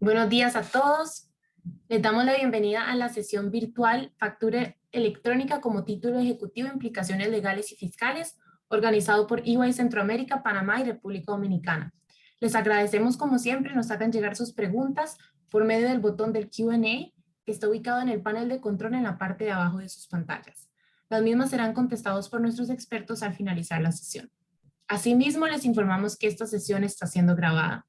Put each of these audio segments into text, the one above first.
Buenos días a todos. Les damos la bienvenida a la sesión virtual Factura Electrónica como título ejecutivo, implicaciones legales y fiscales, organizado por EY Centroamérica, Panamá y República Dominicana. Les agradecemos como siempre nos hagan llegar sus preguntas por medio del botón del Q&A que está ubicado en el panel de control en la parte de abajo de sus pantallas. Las mismas serán contestados por nuestros expertos al finalizar la sesión. Asimismo, les informamos que esta sesión está siendo grabada.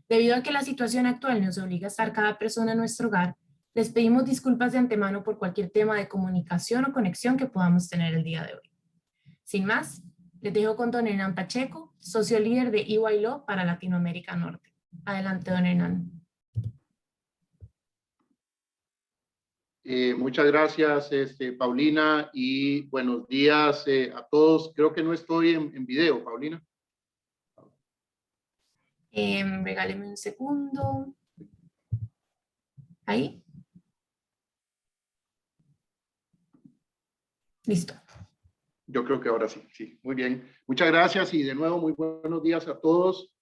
Debido a que la situación actual nos obliga a estar cada persona en nuestro hogar, les pedimos disculpas de antemano por cualquier tema de comunicación o conexión que podamos tener el día de hoy. Sin más, les dejo con don Hernán Pacheco, socio líder de EY Law para Latinoamérica Norte. Adelante, don Hernán. Muchas gracias, Paulina, y buenos días a todos. Creo que no estoy en video, Paulina. Regáleme un segundo. Ahí. Listo. Yo creo que ahora sí, sí. Muy bien. Muchas gracias y de nuevo muy buenos días a todos.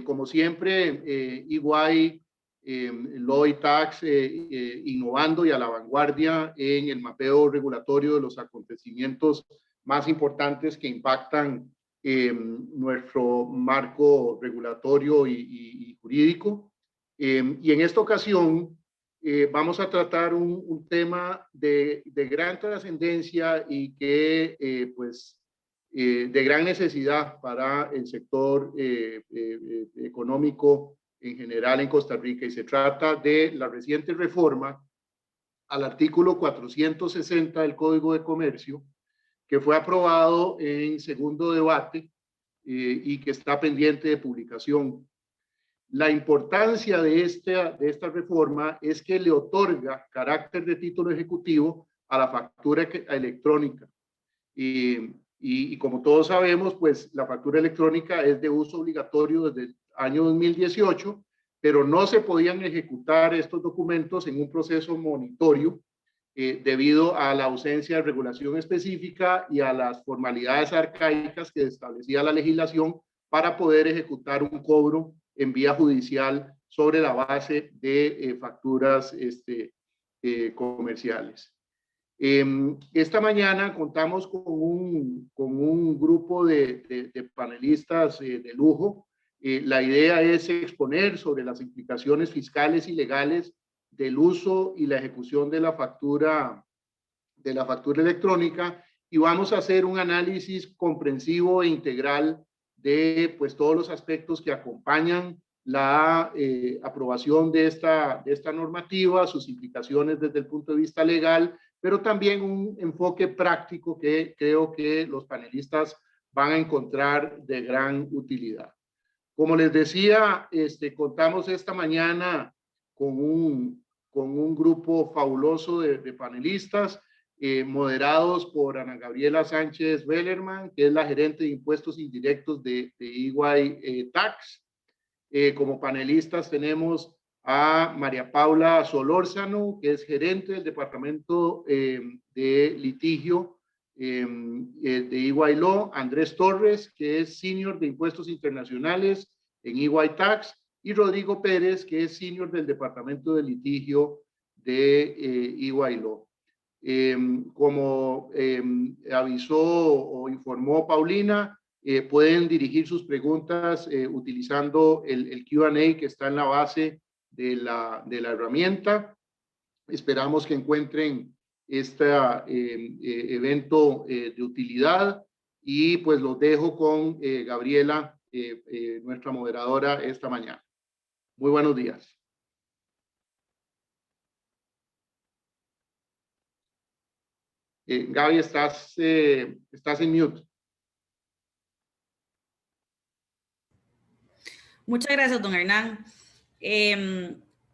Como siempre, EY Law y Tax innovando y a la vanguardia en el mapeo regulatorio de los acontecimientos más importantes que impactan nuestro marco regulatorio y jurídico. Y en esta ocasión vamos a tratar un tema de gran trascendencia y que de gran necesidad para el sector económico en general en Costa Rica, y se trata de la reciente reforma al artículo 460 del Código de Comercio, que fue aprobado en segundo debate y que está pendiente de publicación. La importancia de esta reforma es que le otorga carácter de título ejecutivo a la factura electrónica. Y como todos sabemos, pues la factura electrónica es de uso obligatorio desde el año 2018, pero no se podían ejecutar estos documentos en un proceso monitorio debido a la ausencia de regulación específica y a las formalidades arcaicas que establecía la legislación para poder ejecutar un cobro en vía judicial sobre la base de facturas comerciales. Esta mañana contamos con un grupo de panelistas de lujo. La idea es exponer sobre las implicaciones fiscales y legales del uso y la ejecución de la factura electrónica, y vamos a hacer un análisis comprensivo e integral de pues todos los aspectos que acompañan la aprobación de esta normativa, sus implicaciones desde el punto de vista legal, pero también un enfoque práctico que creo que los panelistas van a encontrar de gran utilidad. Como les decía, contamos esta mañana con un grupo fabuloso de panelistas, moderados por Ana Gabriela Sánchez Bellerman, que es la gerente de impuestos indirectos de EY Tax. Como panelistas tenemos a María Paula Solórzano, que es gerente del departamento de litigio de EY Law, Andrés Torres, que es senior de impuestos internacionales en EY Tax, y Rodrigo Pérez, que es senior del departamento de litigio de EY Law. Como avisó o informó Paulina, pueden dirigir sus preguntas utilizando el Q&A que está en la base de la herramienta. Esperamos que encuentren este evento de utilidad, y pues los dejo con Gabriela, nuestra moderadora esta mañana. Muy buenos días. Gaby, estás en mute. Muchas gracias, don Hernán.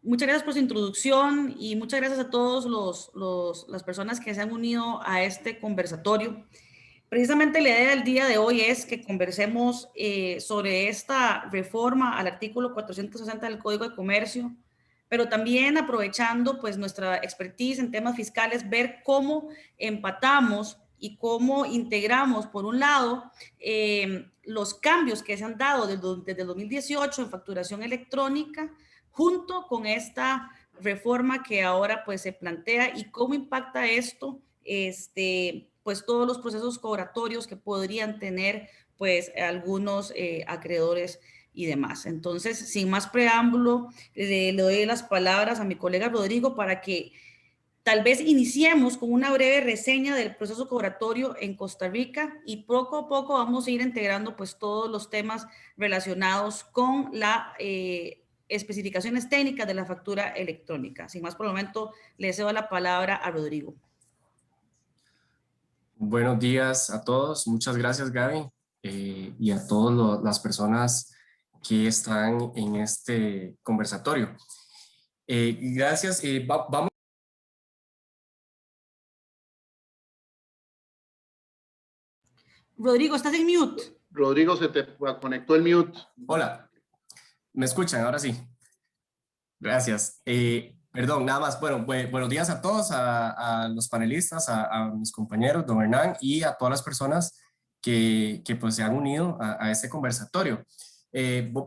Muchas gracias por su introducción y muchas gracias a todos las personas que se han unido a este conversatorio. Precisamente la idea del día de hoy es que conversemos sobre esta reforma al artículo 460 del Código de Comercio, pero también aprovechando pues nuestra expertise en temas fiscales, ver cómo empatamos y cómo integramos, por un lado, los cambios que se han dado desde el 2018 en facturación electrónica, junto con esta reforma que ahora pues se plantea y cómo impacta esto pues todos los procesos cobratorios que podrían tener pues algunos acreedores y demás. Entonces, sin más preámbulo, le doy las palabras a mi colega Rodrigo para que tal vez iniciemos con una breve reseña del proceso cobratorio en Costa Rica y poco a poco vamos a ir integrando pues todos los temas relacionados con las especificaciones técnicas de la factura electrónica. Sin más por el momento, le cedo la palabra a Rodrigo. Buenos días a todos. Muchas gracias, Gaby, y a todas las personas que están en este conversatorio. Gracias. Vamos. Rodrigo, estás en mute. Rodrigo, se te conectó el mute. Hola. ¿Me escuchan? Ahora sí. Gracias. Perdón, nada más. Bueno, buenos días a todos, a los panelistas, a mis compañeros, don Hernán, y a todas las personas que pues se han unido a este conversatorio.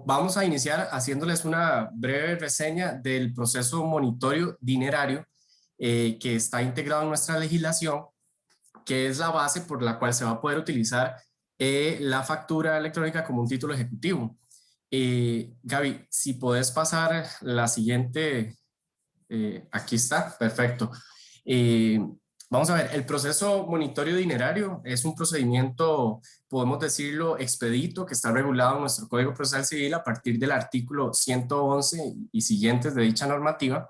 Vamos a iniciar haciéndoles una breve reseña del proceso monitorio dinerario que está integrado en nuestra legislación, que es la base por la cual se va a poder utilizar la factura electrónica como un título ejecutivo. Gaby, si puedes pasar la siguiente, aquí está, perfecto. Vamos a ver, el proceso monitorio dinerario es un procedimiento, podemos decirlo, expedito, que está regulado en nuestro Código Procesal Civil a partir del artículo 111 y siguientes de dicha normativa.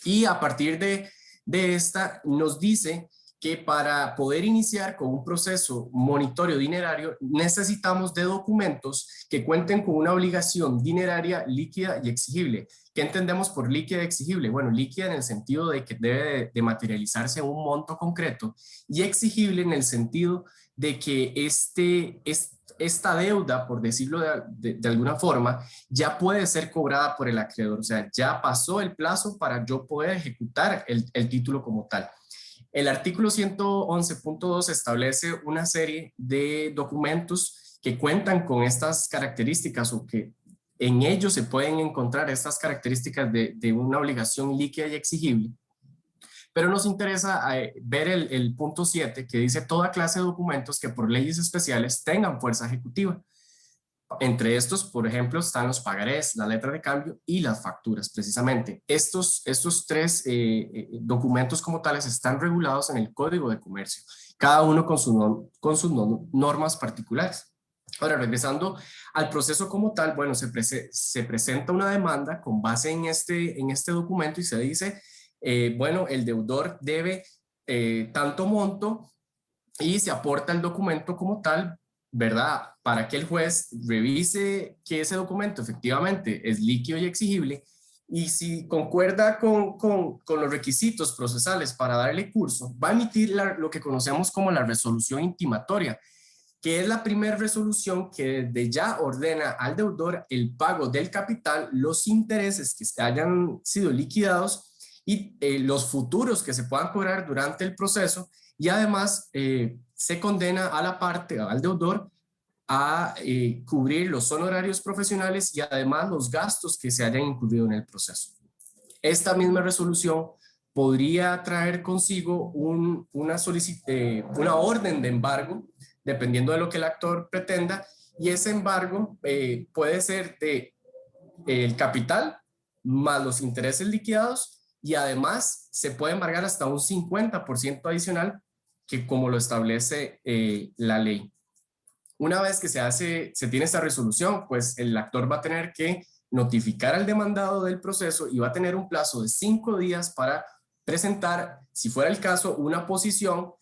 Y a partir de esta nos dice que para poder iniciar con un proceso monitorio dinerario necesitamos de documentos que cuenten con una obligación dineraria líquida y exigible. ¿Qué entendemos por líquida y exigible? Bueno, líquida en el sentido de que debe de materializarse un monto concreto y exigible en el sentido de que esta deuda, por decirlo de alguna forma, ya puede ser cobrada por el acreedor. O sea, ya pasó el plazo para yo poder ejecutar el título como tal. El artículo 111.2 establece una serie de documentos que cuentan con estas características o que en ellos se pueden encontrar estas características de una obligación líquida y exigible. Pero nos interesa ver el punto 7 que dice toda clase de documentos que por leyes especiales tengan fuerza ejecutiva. Entre estos, por ejemplo, están los pagarés, la letra de cambio y las facturas, precisamente. Estos tres documentos como tales están regulados en el Código de Comercio, cada uno con sus normas particulares. Ahora, regresando al proceso como tal, bueno, se presenta una demanda con base en este documento y se dice, bueno, el deudor debe tanto monto y se aporta el documento como tal, ¿verdad? Para que el juez revise que ese documento efectivamente es líquido y exigible y si concuerda con los requisitos procesales para darle curso, va a emitir lo que conocemos como la resolución intimatoria, que es la primera resolución que desde ya ordena al deudor el pago del capital, los intereses que hayan sido liquidados y los futuros que se puedan cobrar durante el proceso y además se condena a la parte, al deudor, a cubrir los honorarios profesionales y además los gastos que se hayan incurrido en el proceso. Esta misma resolución podría traer consigo una orden de embargo, dependiendo de lo que el actor pretenda, y ese embargo puede ser el capital más los intereses liquidados y además se puede embargar hasta un 50% adicional que como lo establece la ley. Una vez que se tiene esta resolución, pues el actor va a tener que notificar al demandado del proceso y va a tener un plazo de 5 días para presentar, si fuera el caso, una posición,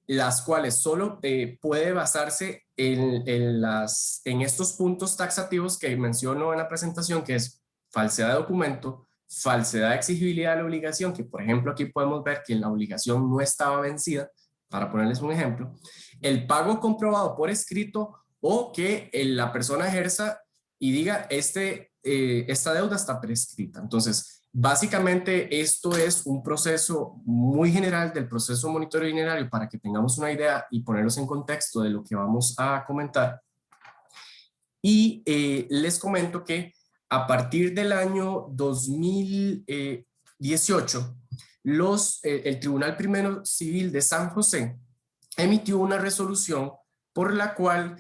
las cuales solo puede basarse en estos puntos taxativos que menciono en la presentación, que es falsedad de documento, falsedad de exigibilidad de la obligación, que por ejemplo aquí podemos ver que la obligación no estaba vencida, para ponerles un ejemplo, el pago comprobado por escrito o que la persona ejerza y diga esta deuda está prescrita. Entonces, básicamente esto es un proceso muy general del proceso monitorio dinerario para que tengamos una idea y ponerlos en contexto de lo que vamos a comentar. Y les comento que a partir del año 2018, el Tribunal Primero Civil de San José emitió una resolución por la cual,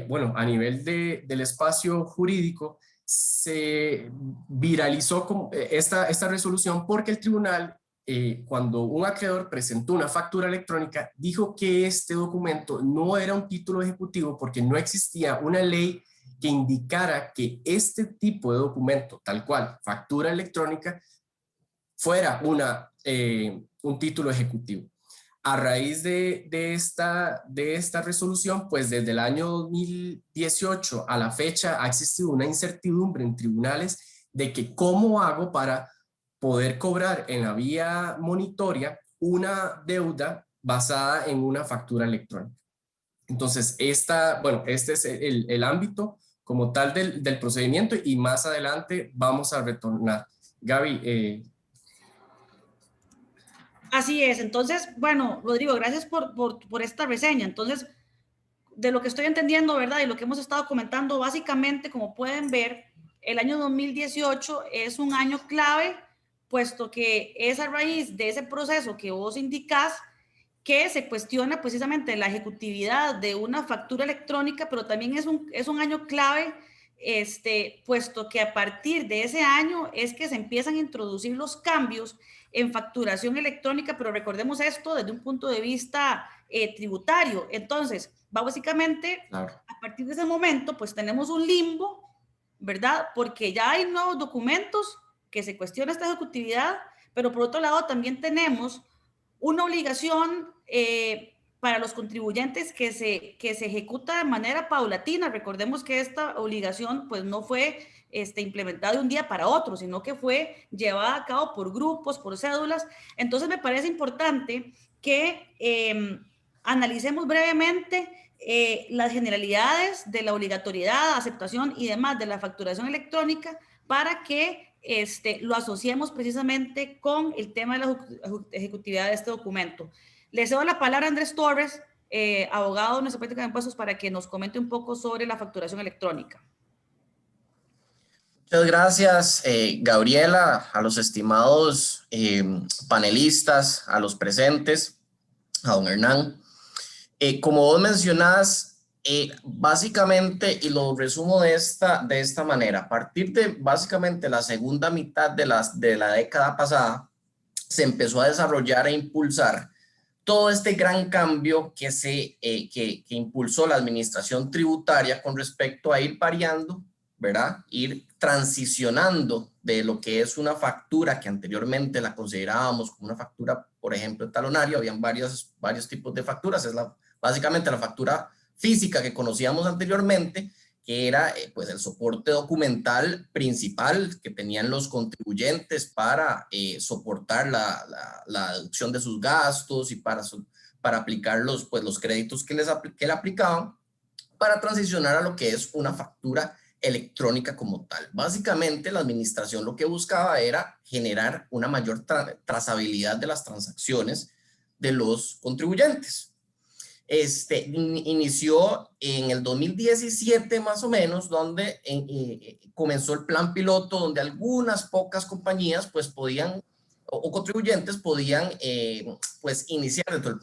bueno, a nivel del espacio jurídico, se viralizó esta resolución porque el tribunal, cuando un acreedor presentó una factura electrónica, dijo que este documento no era un título ejecutivo porque no existía una ley que indicara que este tipo de documento, tal cual, factura electrónica, fuera un título ejecutivo. A raíz de esta resolución, pues desde el año 2018 a la fecha ha existido una incertidumbre en tribunales de que cómo hago para poder cobrar en la vía monitoria una deuda basada en una factura electrónica. Entonces, este es el ámbito como tal del procedimiento y más adelante vamos a retornar. Gaby. Así es. Entonces, bueno, Rodrigo, gracias por esta reseña. Entonces, de lo que estoy entendiendo, ¿verdad? Y lo que hemos estado comentando, básicamente, como pueden ver, el año 2018 es un año clave, puesto que es a raíz de ese proceso que vos indicás que se cuestiona precisamente la ejecutividad de una factura electrónica, pero también es un año clave, puesto que a partir de ese año es que se empiezan a introducir los cambios en facturación electrónica, pero recordemos esto desde un punto de vista tributario. Entonces, básicamente, Claro. a partir de ese momento, pues tenemos un limbo, ¿verdad? Porque ya hay nuevos documentos que se cuestiona esta ejecutividad, pero por otro lado también tenemos una obligación para los contribuyentes que se ejecuta de manera paulatina. Recordemos que esta obligación pues no fue implementada de un día para otro, sino que fue llevada a cabo por grupos, por cédulas. Entonces me parece importante que analicemos brevemente las generalidades de la obligatoriedad, aceptación y demás de la facturación electrónica para que lo asociemos precisamente con el tema de la ejecutividad de este documento. Le cedo la palabra a Andrés Torres, abogado de nuestra práctica de impuestos, para que nos comente un poco sobre la facturación electrónica. Muchas gracias, Gabriela, a los estimados panelistas, a los presentes, a don Hernán. Como vos mencionás, básicamente, y lo resumo de esta manera, a partir de básicamente la segunda mitad de la década pasada, se empezó a desarrollar e impulsar todo este gran cambio que impulsó la administración tributaria con respecto a ir variando, ¿verdad? Ir transicionando de lo que es una factura que anteriormente la considerábamos como una factura, por ejemplo, talonaria. Habían varios tipos de facturas. Es básicamente la factura física que conocíamos anteriormente, que era pues el soporte documental principal que tenían los contribuyentes para soportar la deducción de sus gastos y para aplicar los créditos que le aplicaban, para transicionar a lo que es una factura electrónica como tal. Básicamente la administración lo que buscaba era generar una mayor trazabilidad de las transacciones de los contribuyentes. Inició en el 2017 más o menos, donde comenzó el plan piloto, donde algunas pocas compañías pues podían, o contribuyentes podían pues iniciar dentro del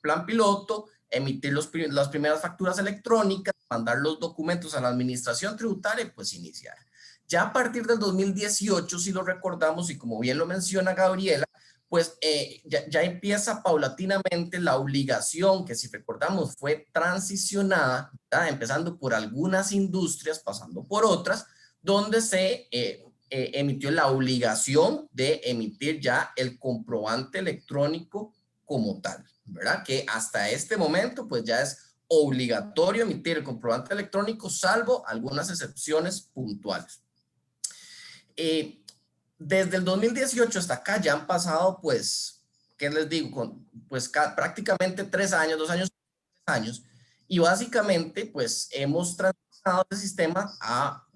plan piloto, emitir las primeras facturas electrónicas, mandar los documentos a la administración tributaria y pues iniciar. Ya a partir del 2018, si lo recordamos, y como bien lo menciona Gabriela, pues ya empieza paulatinamente la obligación que, si recordamos, fue transicionada, ¿verdad? Empezando por algunas industrias, pasando por otras, donde se emitió la obligación de emitir ya el comprobante electrónico como tal, ¿verdad? Que hasta este momento pues ya es obligatorio emitir el comprobante electrónico, salvo algunas excepciones puntuales. Desde el 2018 hasta acá ya han pasado, pues, ¿qué les digo? Pues prácticamente 3 años, 2 años, 3 años, y básicamente, pues, hemos transformado el sistema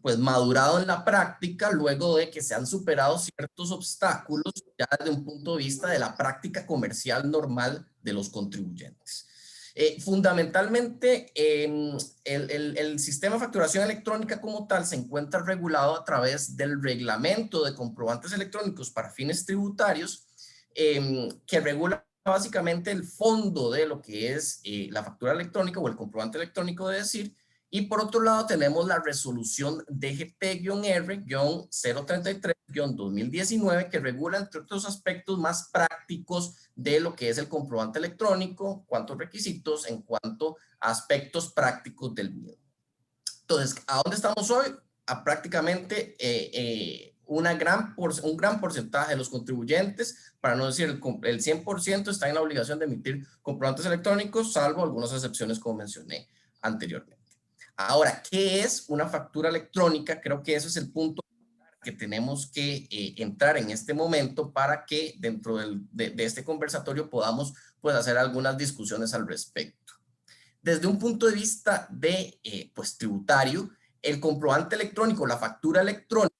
pues, madurado en la práctica, luego de que se han superado ciertos obstáculos ya desde un punto de vista de la práctica comercial normal de los contribuyentes. Fundamentalmente, el sistema de facturación electrónica como tal se encuentra regulado a través del reglamento de comprobantes electrónicos para fines tributarios, que regula básicamente el fondo de lo que es la factura electrónica o el comprobante electrónico de decir. Y por otro lado tenemos la resolución DGT-R-033-2019 que regula entre otros aspectos más prácticos de lo que es el comprobante electrónico, cuantos requisitos en cuanto a aspectos prácticos del mismo. Entonces, ¿a dónde estamos hoy? A prácticamente un gran porcentaje de los contribuyentes, para no decir el 100%, está en la obligación de emitir comprobantes electrónicos, salvo algunas excepciones como mencioné anteriormente. Ahora, ¿qué es una factura electrónica? Creo que ese es el punto que tenemos que entrar en este momento para que dentro de este conversatorio podamos pues, hacer algunas discusiones al respecto. Desde un punto de vista de pues, tributario, el comprobante electrónico, la factura electrónica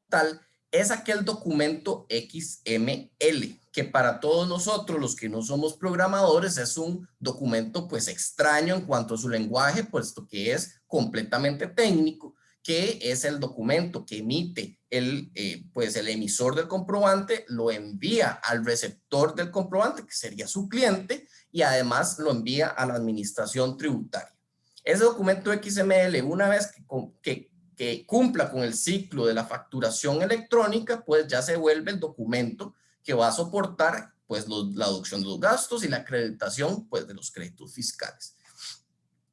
tal, es aquel documento XML, que para todos nosotros, los que no somos programadores, es un documento pues extraño en cuanto a su lenguaje, puesto que es completamente técnico, que es el documento que emite el emisor del comprobante, lo envía al receptor del comprobante, que sería su cliente, y además lo envía a la administración tributaria. Ese documento XML, una vez que cumpla con el ciclo de la facturación electrónica, pues ya se vuelve el documento que va a soportar pues la deducción de los gastos y la acreditación pues de los créditos fiscales.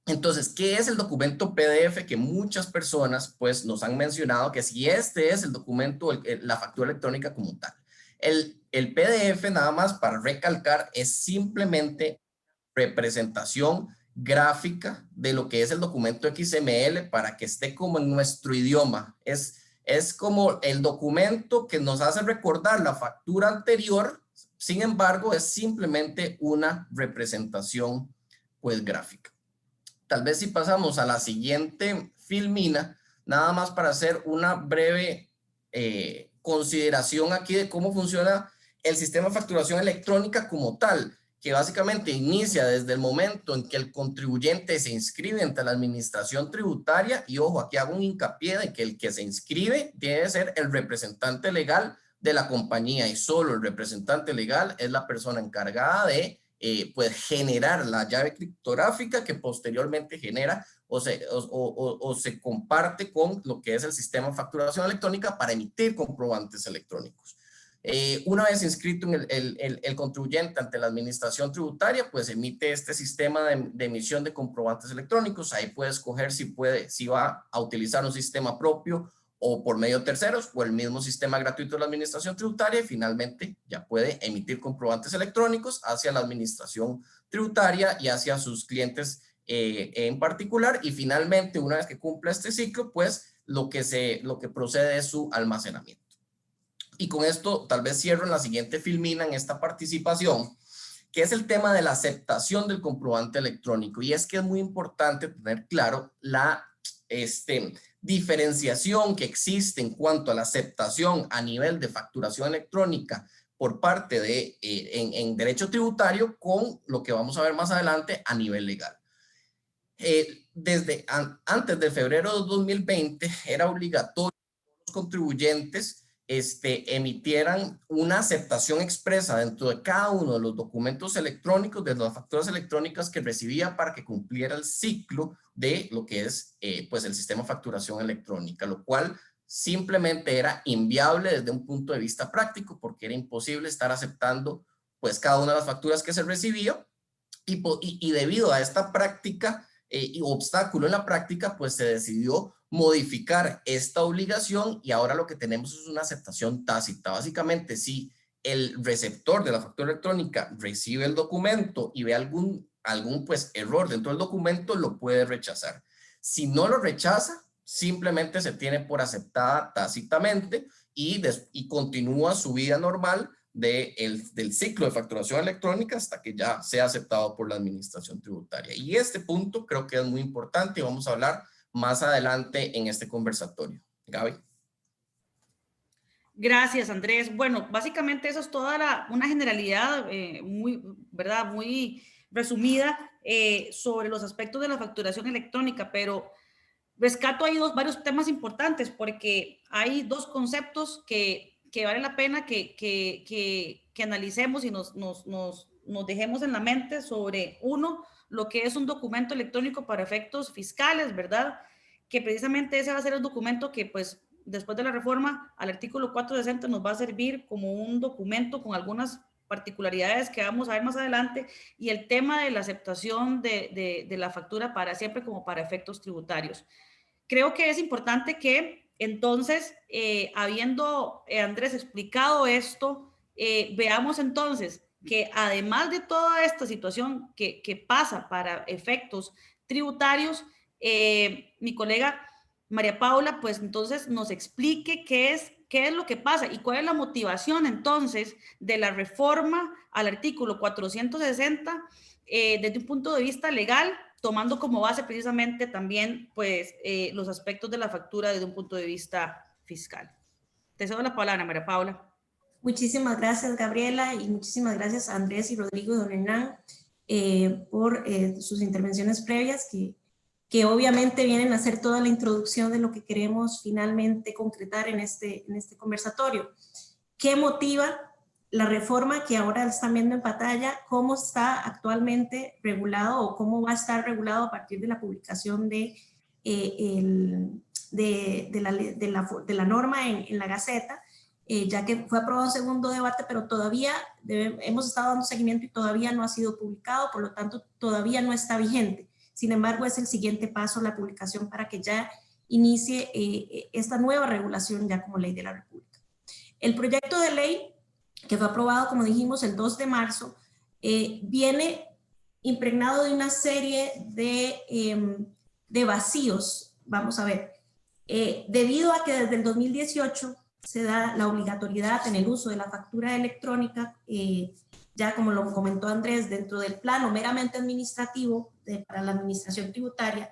Entonces, ¿qué es el documento PDF? Que muchas personas pues nos han mencionado que si este es el documento, la factura electrónica como tal. El PDF, nada más para recalcar, es simplemente representación gráfica de lo que es el documento XML para que esté como en nuestro idioma. Es como el documento que nos hace recordar la factura anterior, sin embargo, es simplemente una representación pues gráfica. Tal vez si pasamos a la siguiente filmina, nada más para hacer una breve consideración aquí de cómo funciona el sistema de facturación electrónica como tal, que básicamente inicia desde el momento en que el contribuyente se inscribe ante la administración tributaria, y ojo, aquí hago un hincapié de que el que se inscribe debe ser el representante legal de la compañía, y solo el representante legal es la persona encargada de pues generar la llave criptográfica que posteriormente genera o se comparte con lo que es el sistema de facturación electrónica para emitir comprobantes electrónicos. Una vez inscrito el contribuyente ante la administración tributaria, pues emite este sistema de emisión de comprobantes electrónicos. Ahí puede escoger si va a utilizar un sistema propio o por medio de terceros, o el mismo sistema gratuito de la administración tributaria, y finalmente ya puede emitir comprobantes electrónicos hacia la administración tributaria y hacia sus clientes en particular, y finalmente una vez que cumpla este ciclo, pues lo que procede es su almacenamiento. Y con esto tal vez cierro en la siguiente filmina en esta participación, que es el tema de la aceptación del comprobante electrónico, y es que es muy importante tener claro la diferenciación que existe en cuanto a la aceptación a nivel de facturación electrónica por parte de en derecho tributario con lo que vamos a ver más adelante a nivel legal. Desde antes de febrero de 2020 era obligatorio que los contribuyentes emitieran una aceptación expresa dentro de cada uno de los documentos electrónicos, de las facturas electrónicas que recibía, para que cumpliera el ciclo de lo que es pues el sistema de facturación electrónica, lo cual simplemente era inviable desde un punto de vista práctico, porque era imposible estar aceptando pues cada una de las facturas que se recibía, y debido a esta práctica y obstáculo en la práctica, pues se decidió modificar esta obligación, y ahora lo que tenemos es una aceptación tácita. Básicamente, si el receptor de la factura electrónica recibe el documento y ve algún pues error dentro del documento, lo puede rechazar. Si no lo rechaza, simplemente se tiene por aceptada tácitamente y continúa su vida normal del ciclo de facturación electrónica hasta que ya sea aceptado por la administración tributaria. Y este punto creo que es muy importante y vamos a hablar más adelante en este conversatorio. Gaby. Gracias, Andrés. Bueno, básicamente eso es toda una generalidad muy resumida sobre los aspectos de la facturación electrónica, pero rescato ahí varios temas importantes porque hay dos conceptos que vale la pena que analicemos y nos dejemos en la mente sobre, uno, lo que es un documento electrónico para efectos fiscales, ¿verdad? Que precisamente ese va a ser el documento que, pues, después de la reforma al artículo 460 nos va a servir como un documento con algunas particularidades que vamos a ver más adelante, y el tema de la aceptación de la factura para siempre como para efectos tributarios. Creo que es importante que entonces, habiendo Andrés explicado esto, veamos entonces que además de toda esta situación que pasa para efectos tributarios, mi colega María Paula, pues entonces nos explique qué es lo que pasa y cuál es la motivación entonces de la reforma al artículo 460 desde un punto de vista legal, tomando como base precisamente también pues los aspectos de la factura desde un punto de vista fiscal. Te cedo la palabra, María Paula. Muchísimas gracias, Gabriela, y muchísimas gracias a Andrés y Rodrigo y don Hernán por sus intervenciones previas que obviamente vienen a hacer toda la introducción de lo que queremos finalmente concretar en este conversatorio. ¿Qué motiva la reforma que ahora están viendo en pantalla? ¿Cómo está actualmente regulado o cómo va a estar regulado a partir de la publicación de la norma en la Gaceta? Ya que fue aprobado en segundo debate, pero todavía hemos estado dando seguimiento y todavía no ha sido publicado, por lo tanto todavía no está vigente. Sin embargo, es el siguiente paso la publicación para que ya inicie esta nueva regulación ya como ley de la República. El proyecto de ley que fue aprobado, como dijimos, el 2 de marzo, viene impregnado de una serie de vacíos. Vamos a ver, debido a que desde el 2018 se da la obligatoriedad en el uso de la factura electrónica, ya como lo comentó Andrés, dentro del plano meramente administrativo para la administración tributaria,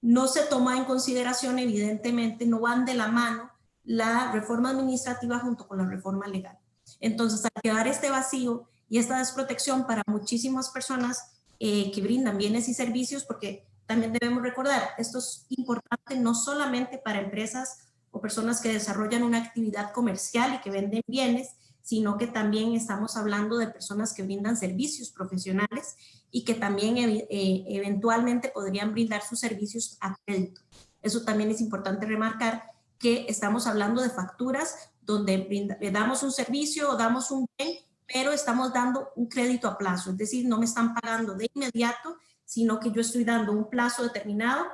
no se toma en consideración, evidentemente, no van de la mano la reforma administrativa junto con la reforma legal. Entonces, al quedar este vacío y esta desprotección para muchísimas personas que brindan bienes y servicios, porque también debemos recordar, esto es importante no solamente para empresas o personas que desarrollan una actividad comercial y que venden bienes, sino que también estamos hablando de personas que brindan servicios profesionales y que también eventualmente podrían brindar sus servicios a crédito. Eso también es importante remarcar, que estamos hablando de facturas donde damos un servicio o damos un bien, pero estamos dando un crédito a plazo, es decir, no me están pagando de inmediato, sino que yo estoy dando un plazo determinado.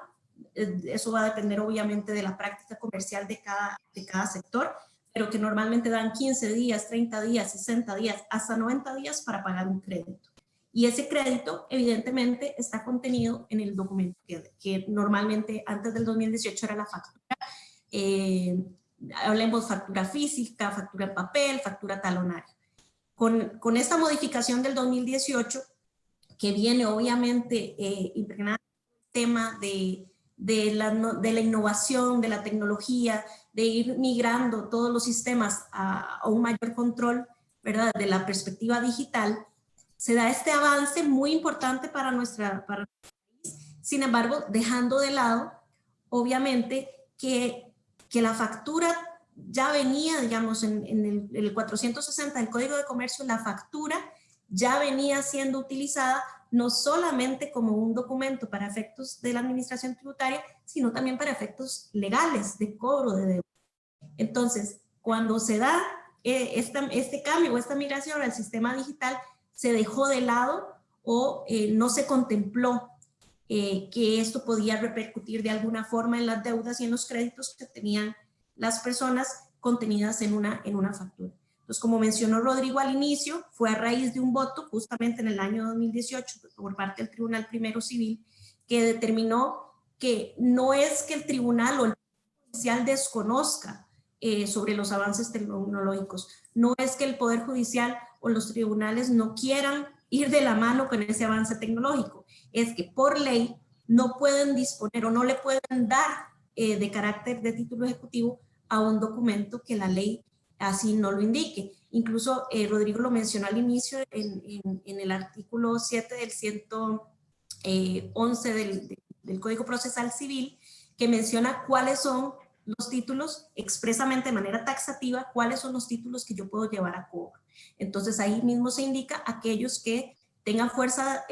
Eso va a depender obviamente de la práctica comercial de cada sector, pero que normalmente dan 15 días, 30 días, 60 días, hasta 90 días para pagar un crédito. Y ese crédito evidentemente está contenido en el documento que normalmente antes del 2018 era la factura. Hablemos factura física, factura en papel, factura talonaria. Con esta modificación del 2018, que viene obviamente impregnada el tema de la innovación, de la tecnología, de ir migrando todos los sistemas a un mayor control, ¿verdad?, de la perspectiva digital, se da este avance muy importante para nuestro país. Sin embargo, dejando de lado, obviamente, que la factura ya venía, digamos, en el 460 del Código de Comercio, la factura ya venía siendo utilizada no solamente como un documento para efectos de la administración tributaria, sino también para efectos legales de cobro de deuda. Entonces, cuando se da este cambio o esta migración al sistema digital, se dejó de lado o no se contempló que esto podía repercutir de alguna forma en las deudas y en los créditos que tenían las personas contenidas en una factura. Entonces, como mencionó Rodrigo al inicio, fue a raíz de un voto justamente en el año 2018 por parte del Tribunal Primero Civil, que determinó que no es que el tribunal o el Poder Judicial desconozca sobre los avances tecnológicos, no es que el Poder Judicial o los tribunales no quieran ir de la mano con ese avance tecnológico, es que por ley no pueden disponer o no le pueden dar de carácter de título ejecutivo a un documento que la ley así no lo indique. Incluso Rodrigo lo mencionó al inicio en el artículo 7 del 11 del Código Procesal Civil, que menciona cuáles son los títulos, expresamente de manera taxativa, cuáles son los títulos que yo puedo llevar a cobro. Entonces ahí mismo se indica aquellos que tengan fuerza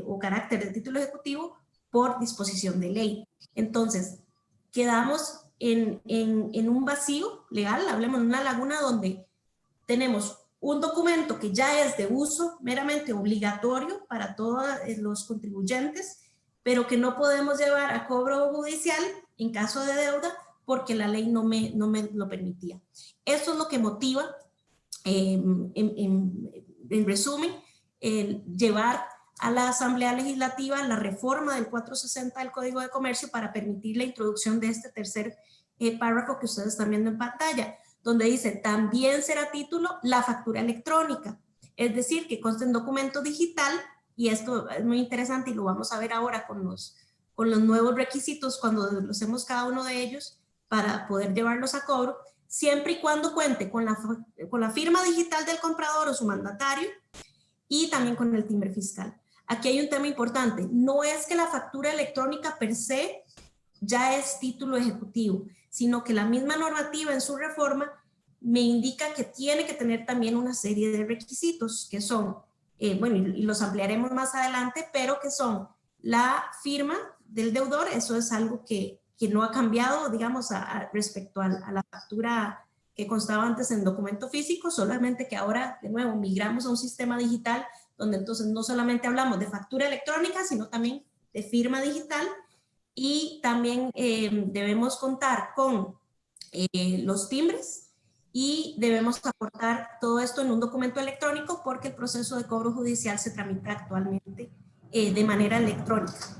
o carácter de título ejecutivo por disposición de ley. Entonces, quedamos en un vacío legal, hablemos de una laguna donde tenemos un documento que ya es de uso meramente obligatorio para todos los contribuyentes, pero que no podemos llevar a cobro judicial en caso de deuda porque la ley no me lo permitía. Eso es lo que motiva, en resumen, llevar a la Asamblea Legislativa la reforma del 460 del Código de Comercio para permitir la introducción de este tercer párrafo que ustedes están viendo en pantalla, donde dice, también será título la factura electrónica, es decir, que conste en documento digital, y esto es muy interesante y lo vamos a ver ahora con los nuevos requisitos cuando desglosemos cada uno de ellos para poder llevarlos a cobro, siempre y cuando cuente con la firma digital del comprador o su mandatario y también con el timbre fiscal. Aquí hay un tema importante, no es que la factura electrónica per se ya es título ejecutivo, sino que la misma normativa en su reforma me indica que tiene que tener también una serie de requisitos que son, bueno, y los ampliaremos más adelante, pero que son la firma del deudor, eso es algo que no ha cambiado, digamos, respecto a la factura que constaba antes en documento físico, solamente que ahora, de nuevo, migramos a un sistema digital donde entonces no solamente hablamos de factura electrónica, sino también de firma digital, y también debemos contar con los timbres y debemos aportar todo esto en un documento electrónico porque el proceso de cobro judicial se tramita actualmente de manera electrónica.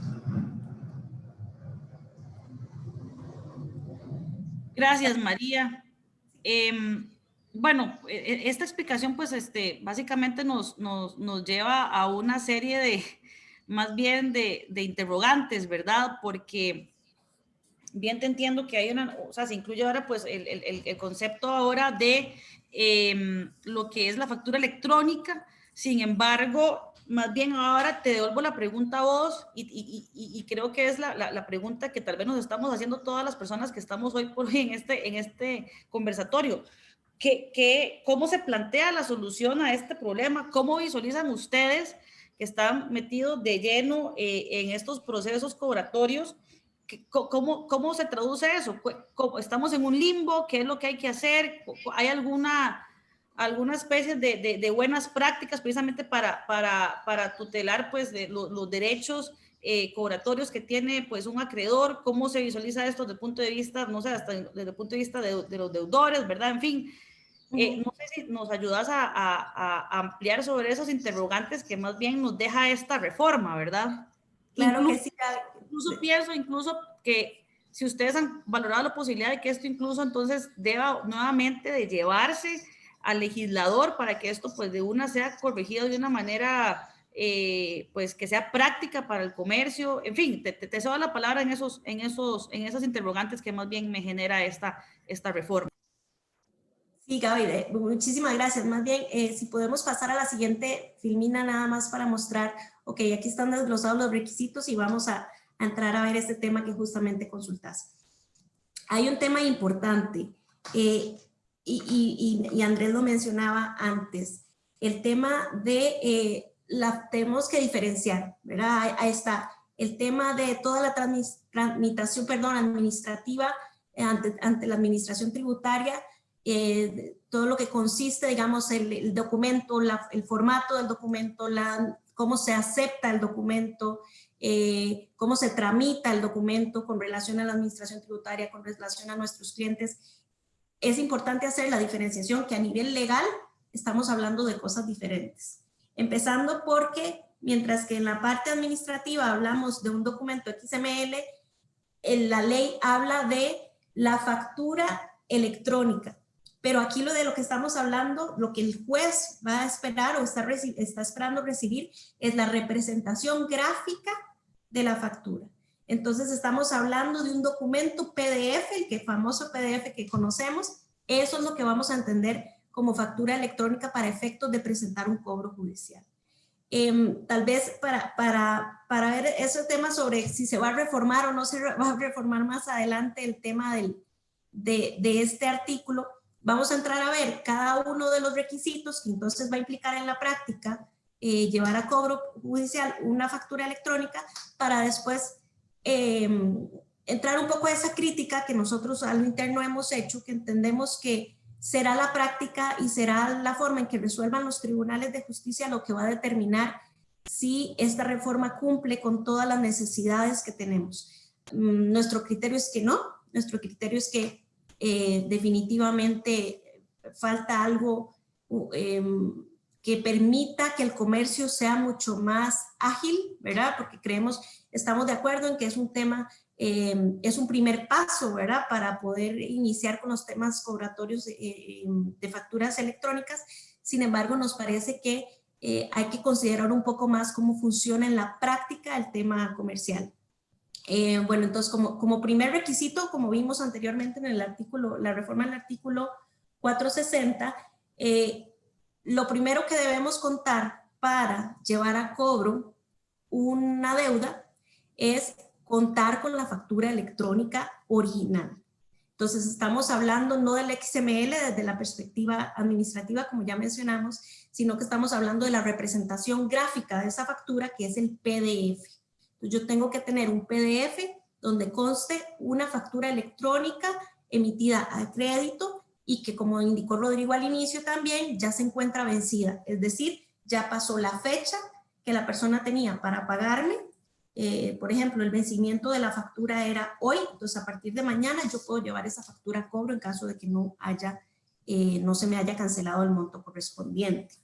Gracias, María. Bueno, esta explicación pues básicamente nos lleva a una serie de, más bien de interrogantes, ¿verdad? Porque bien te entiendo que hay o sea, se incluye ahora pues el concepto ahora de lo que es la factura electrónica. Sin embargo, más bien ahora te devuelvo la pregunta a vos y creo que es la pregunta que tal vez nos estamos haciendo todas las personas que estamos hoy por hoy en este conversatorio. ¿Cómo se plantea la solución a este problema? ¿Cómo visualizan ustedes que están metidos de lleno en estos procesos cobratorios? ¿Cómo se traduce eso? ¿Estamos en un limbo? ¿Qué es lo que hay que hacer? ¿Hay alguna especie de buenas prácticas precisamente para tutelar pues, los derechos cobratorios que tiene pues, un acreedor? ¿Cómo se visualiza esto desde el punto de vista, no sé, hasta desde el punto de vista de los deudores, ¿verdad? En fin, no sé si nos ayudas a ampliar sobre esos interrogantes que más bien nos deja esta reforma, ¿verdad? Claro que sí. Incluso pienso que si ustedes han valorado la posibilidad de que esto incluso entonces deba nuevamente de llevarse al legislador para que esto pues de una sea corregido de una manera pues que sea práctica para el comercio. En fin, te cedo la palabra en esas interrogantes que más bien me genera esta reforma. Sí, Gaby, muchísimas gracias. Más bien, si podemos pasar a la siguiente filmina nada más para mostrar, ok, aquí están desglosados los requisitos y vamos a entrar a ver este tema que justamente consultas. Hay un tema importante y Andrés lo mencionaba antes, el tema de tenemos que diferenciar, ¿verdad? Ahí está, el tema de toda la tramitación, administrativa ante la administración tributaria, todo lo que consiste, digamos, el documento, el formato del documento, cómo se acepta el documento, cómo se tramita el documento con relación a la administración tributaria, con relación a nuestros clientes. Es importante hacer la diferenciación que a nivel legal estamos hablando de cosas diferentes. Empezando porque, mientras que en la parte administrativa hablamos de un documento XML, la ley habla de la factura electrónica. Pero aquí de lo que estamos hablando, lo que el juez va a esperar o está esperando recibir es la representación gráfica de la factura. Entonces estamos hablando de un documento PDF, el famoso PDF que conocemos. Eso es lo que vamos a entender como factura electrónica para efectos de presentar un cobro judicial. Tal vez para ver ese tema sobre si se va a reformar o no se va a reformar más adelante el tema de este artículo, vamos a entrar a ver cada uno de los requisitos que entonces va a implicar en la práctica llevar a cobro judicial una factura electrónica, para después entrar un poco a esa crítica que nosotros a lo interno hemos hecho, que entendemos que será la práctica y será la forma en que resuelvan los tribunales de justicia lo que va a determinar si esta reforma cumple con todas las necesidades que tenemos. Nuestro criterio es que no, nuestro criterio es que definitivamente falta algo que permita que el comercio sea mucho más ágil, ¿verdad? Porque estamos de acuerdo en que es un tema, es un primer paso, ¿verdad? Para poder iniciar con los temas cobratorios de facturas electrónicas. Sin embargo, nos parece que hay que considerar un poco más cómo funciona en la práctica el tema comercial. Bueno, entonces, como primer requisito, como vimos anteriormente en el artículo, la reforma del artículo 460, lo primero que debemos contar para llevar a cobro una deuda es contar con la factura electrónica original. Entonces, estamos hablando no del XML desde la perspectiva administrativa, como ya mencionamos, sino que estamos hablando de la representación gráfica de esa factura, que es el PDF. Entonces, yo tengo que tener un PDF donde conste una factura electrónica emitida a crédito y que, como indicó Rodrigo al inicio también, ya se encuentra vencida. Es decir, ya pasó la fecha que la persona tenía para pagarme. Por ejemplo, el vencimiento de la factura era hoy, entonces a partir de mañana yo puedo llevar esa factura a cobro en caso de que no se me haya cancelado el monto correspondiente.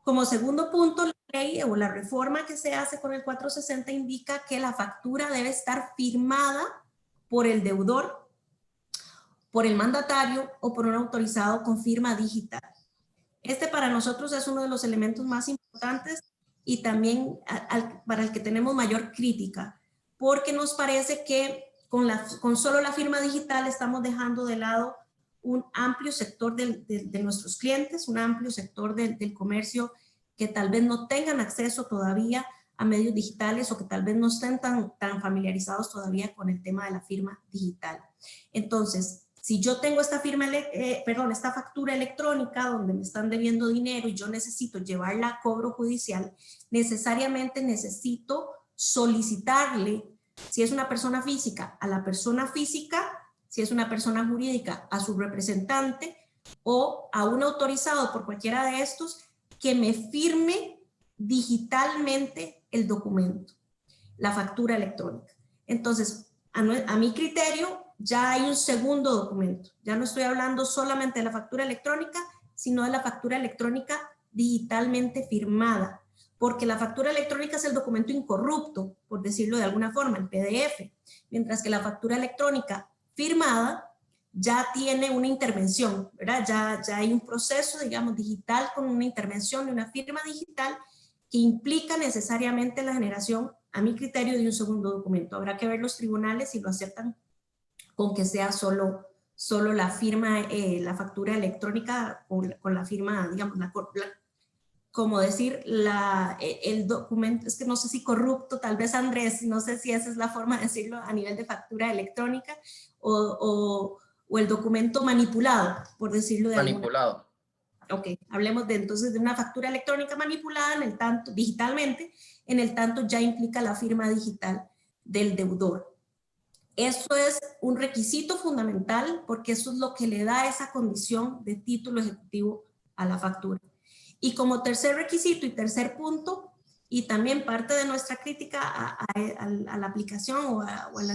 Como segundo punto, la ley o la reforma que se hace con el 460 indica que la factura debe estar firmada por el deudor, por el mandatario o por un autorizado con firma digital. Este para nosotros es uno de los elementos más importantes y también para el que tenemos mayor crítica, porque nos parece que con solo la firma digital estamos dejando de lado un amplio sector de nuestros clientes, un amplio sector del comercio que tal vez no tengan acceso todavía a medios digitales o que tal vez no estén tan familiarizados todavía con el tema de la firma digital. Entonces, si yo tengo esta factura electrónica donde me están debiendo dinero y yo necesito llevarla a cobro judicial, necesariamente necesito solicitarle, si es una persona física, a la persona física, si es una persona jurídica, a su representante o a un autorizado por cualquiera de estos, que me firme digitalmente el documento, la factura electrónica. Entonces, a mi criterio, ya hay un segundo documento. Ya no estoy hablando solamente de la factura electrónica, sino de la factura electrónica digitalmente firmada, porque la factura electrónica es el documento incorrupto, por decirlo de alguna forma, el PDF, mientras que la factura electrónica firmada ya tiene una intervención, ¿verdad? Ya hay un proceso, digamos, digital con una intervención de una firma digital que implica necesariamente la generación, a mi criterio, de un segundo documento. Habrá que ver los tribunales si lo aceptan con que sea solo la firma, la factura electrónica con la firma, digamos, como decir, el documento, es que no sé si corrupto, tal vez Andrés, no sé si esa es la forma de decirlo a nivel de factura electrónica, o el documento manipulado, por decirlo de Manipulado. Ok, hablemos entonces de una factura electrónica manipulada, en el tanto, digitalmente, en el tanto ya implica la firma digital del deudor. Eso es un requisito fundamental porque eso es lo que le da esa condición de título ejecutivo a la factura. Y como tercer requisito y tercer punto, y también parte de nuestra crítica a la aplicación o a la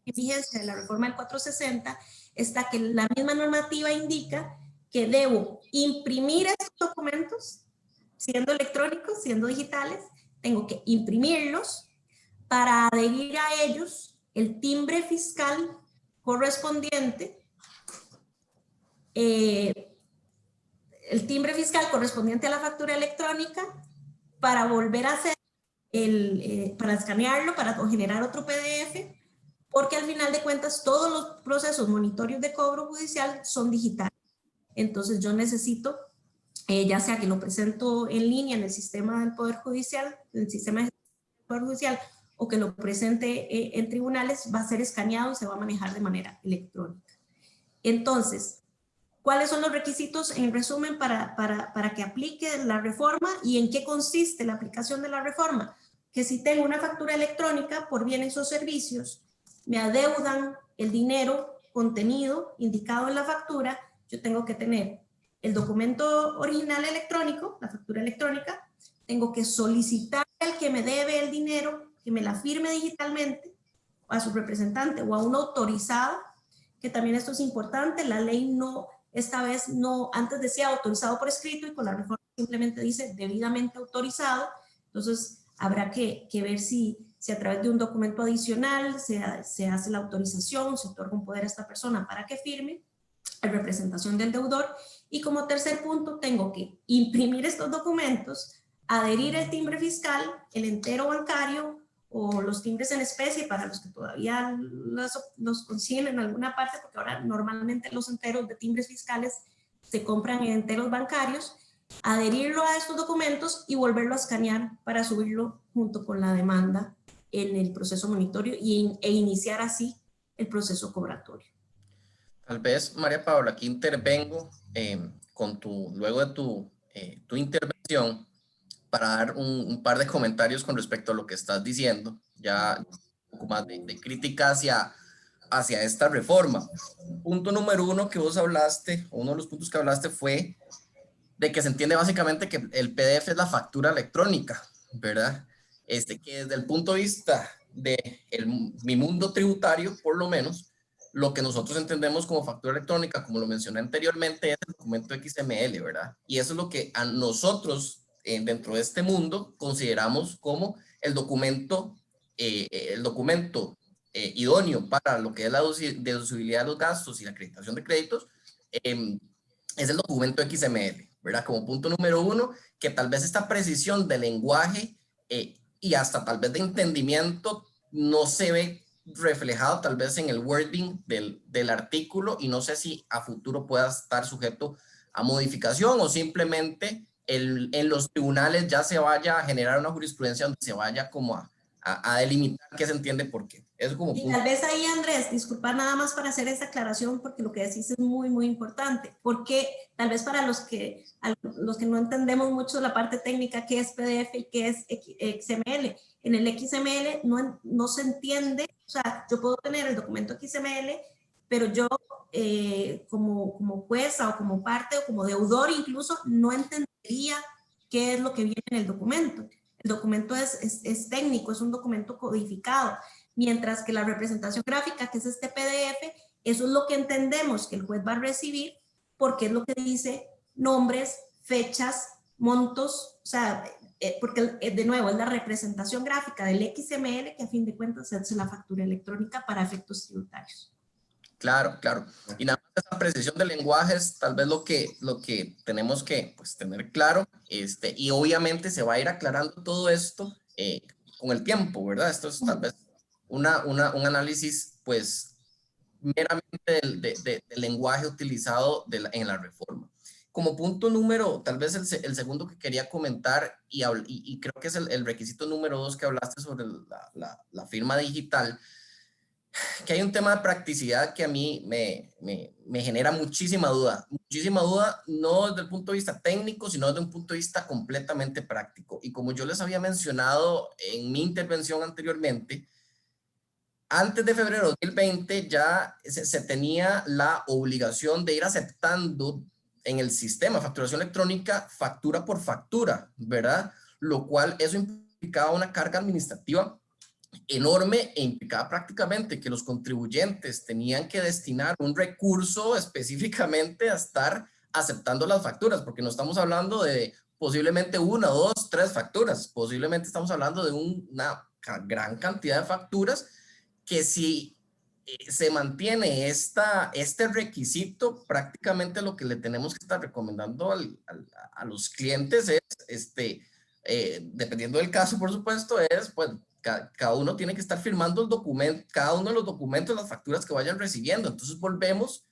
vigencia de la reforma del 460, está que la misma normativa indica que debo imprimir estos documentos, siendo electrónicos, siendo digitales, tengo que imprimirlos para adherir a ellos el timbre fiscal correspondiente, a la factura electrónica, para volver a hacer, para escanearlo, para generar otro PDF, porque al final de cuentas todos los procesos monitorios de cobro judicial son digitales. Entonces yo necesito ya sea que lo presento en línea en el sistema del Poder Judicial, o que lo presente en tribunales, va a ser escaneado y se va a manejar de manera electrónica. Entonces, ¿cuáles son los requisitos en resumen para que aplique la reforma y en qué consiste la aplicación de la reforma? Que si tengo una factura electrónica por bienes o servicios, me adeudan el dinero contenido indicado en la factura, yo tengo que tener el documento original electrónico, la factura electrónica, tengo que solicitar al que me debe el dinero, que me la firme digitalmente, a su representante o a un autorizado, que también esto es importante, la ley no, esta vez no, antes decía autorizado por escrito y con la reforma simplemente dice debidamente autorizado, entonces habrá que ver si a través de un documento adicional se hace la autorización, se otorga un poder a esta persona para que firme en representación del deudor. Y como tercer punto, tengo que imprimir estos documentos, adherir el timbre fiscal, el entero bancario o los timbres en especie para los que todavía los consiguen en alguna parte, porque ahora normalmente los enteros de timbres fiscales se compran en enteros bancarios, adherirlo a estos documentos y volverlo a escanear para subirlo junto con la demanda en el proceso monitorio e iniciar así el proceso cobratorio. Tal vez, María Paula, aquí intervengo luego de tu intervención para dar un par de comentarios con respecto a lo que estás diciendo, ya un poco más de crítica hacia esta reforma. Punto número uno que vos hablaste, uno de los puntos que hablaste fue de que se entiende básicamente que el PDF es la factura electrónica, ¿verdad? Que desde el punto de vista de mi mundo tributario, por lo menos, lo que nosotros entendemos como factura electrónica, como lo mencioné anteriormente, es el documento XML, ¿verdad? Y eso es lo que a nosotros, dentro de este mundo, consideramos como el documento idóneo para lo que es la deducibilidad de los gastos y la acreditación de créditos, es el documento XML, ¿verdad? Como punto número uno, que tal vez esta precisión de lenguaje y hasta tal vez de entendimiento no se ve reflejado tal vez en el wording del artículo, y no sé si a futuro pueda estar sujeto a modificación o simplemente en los tribunales ya se vaya a generar una jurisprudencia donde se vaya como a delimitar qué se entiende por qué. Eso como y tal vez ahí, Andrés, disculpa nada más para hacer esa aclaración, porque lo que decís es muy, muy importante, porque tal vez para los que no entendemos mucho la parte técnica, qué es PDF y qué es XML. En el XML no se entiende, o sea, yo puedo tener el documento XML, pero yo como jueza o como parte o como deudor incluso no entendería qué es lo que viene en el documento. El documento es técnico, es un documento codificado, mientras que la representación gráfica, que es este PDF, eso es lo que entendemos que el juez va a recibir, porque es lo que dice nombres, fechas, montos, o sea, porque de nuevo es la representación gráfica del XML que a fin de cuentas hace la factura electrónica para efectos tributarios. Claro, claro. Y nada más esa precisión de lenguajes, tal vez lo que tenemos que pues, tener claro, y obviamente se va a ir aclarando todo esto con el tiempo, ¿verdad? Esto es tal vez un análisis, pues, meramente del lenguaje utilizado en la reforma. Como punto número, tal vez el segundo que quería comentar, y creo que es el requisito número 2 que hablaste sobre la firma digital, que hay un tema de practicidad que a mí me genera muchísima duda, no desde el punto de vista técnico, sino desde un punto de vista completamente práctico. Y como yo les había mencionado en mi intervención anteriormente, antes de febrero de 2020 ya se tenía la obligación de ir aceptando en el sistema de facturación electrónica factura por factura, ¿verdad? Lo cual eso implicaba una carga administrativa enorme e implicaba prácticamente que los contribuyentes tenían que destinar un recurso específicamente a estar aceptando las facturas, porque no estamos hablando de posiblemente 1, 2, 3 facturas, posiblemente estamos hablando de una gran cantidad de facturas que si se mantiene este requisito, prácticamente lo que le tenemos que estar recomendando a los clientes es, dependiendo del caso, por supuesto, es pues cada uno tiene que estar firmando el documento, cada uno de los documentos, las facturas que vayan recibiendo. Entonces volvemos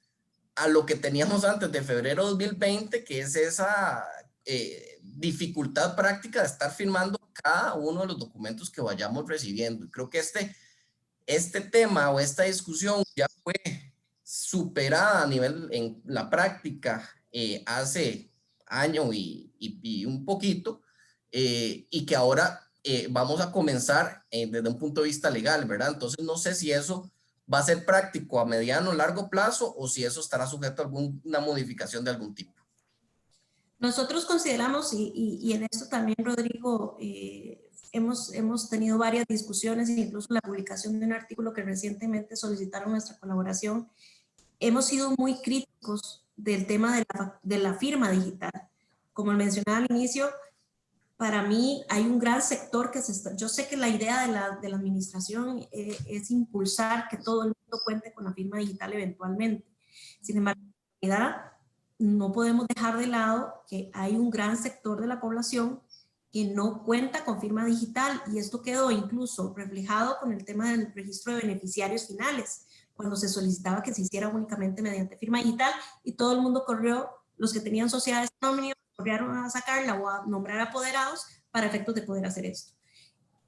a lo que teníamos antes de febrero de 2020, que es esa dificultad práctica de estar firmando cada uno de los documentos que vayamos recibiendo. Creo que este tema o esta discusión ya fue superada a nivel en la práctica hace año y un poquito, y que ahora vamos a comenzar desde un punto de vista legal, ¿verdad? Entonces no sé si eso va a ser práctico a mediano o largo plazo o si eso estará sujeto a alguna modificación de algún tipo. Nosotros consideramos, y en esto también, Rodrigo, hemos tenido varias discusiones, incluso la publicación de un artículo que recientemente solicitaron nuestra colaboración. Hemos sido muy críticos del tema de la firma digital. Como mencionaba al inicio, para mí hay un gran sector que yo sé que la idea de la administración es impulsar que todo el mundo cuente con la firma digital eventualmente. Sin embargo, en realidad, no podemos dejar de lado que hay un gran sector de la población que no cuenta con firma digital, y esto quedó incluso reflejado con el tema del registro de beneficiarios finales, cuando se solicitaba que se hiciera únicamente mediante firma digital, y todo el mundo corrió, los que tenían sociedades anónimas, corrieron a sacarla o a nombrar apoderados para efectos de poder hacer esto.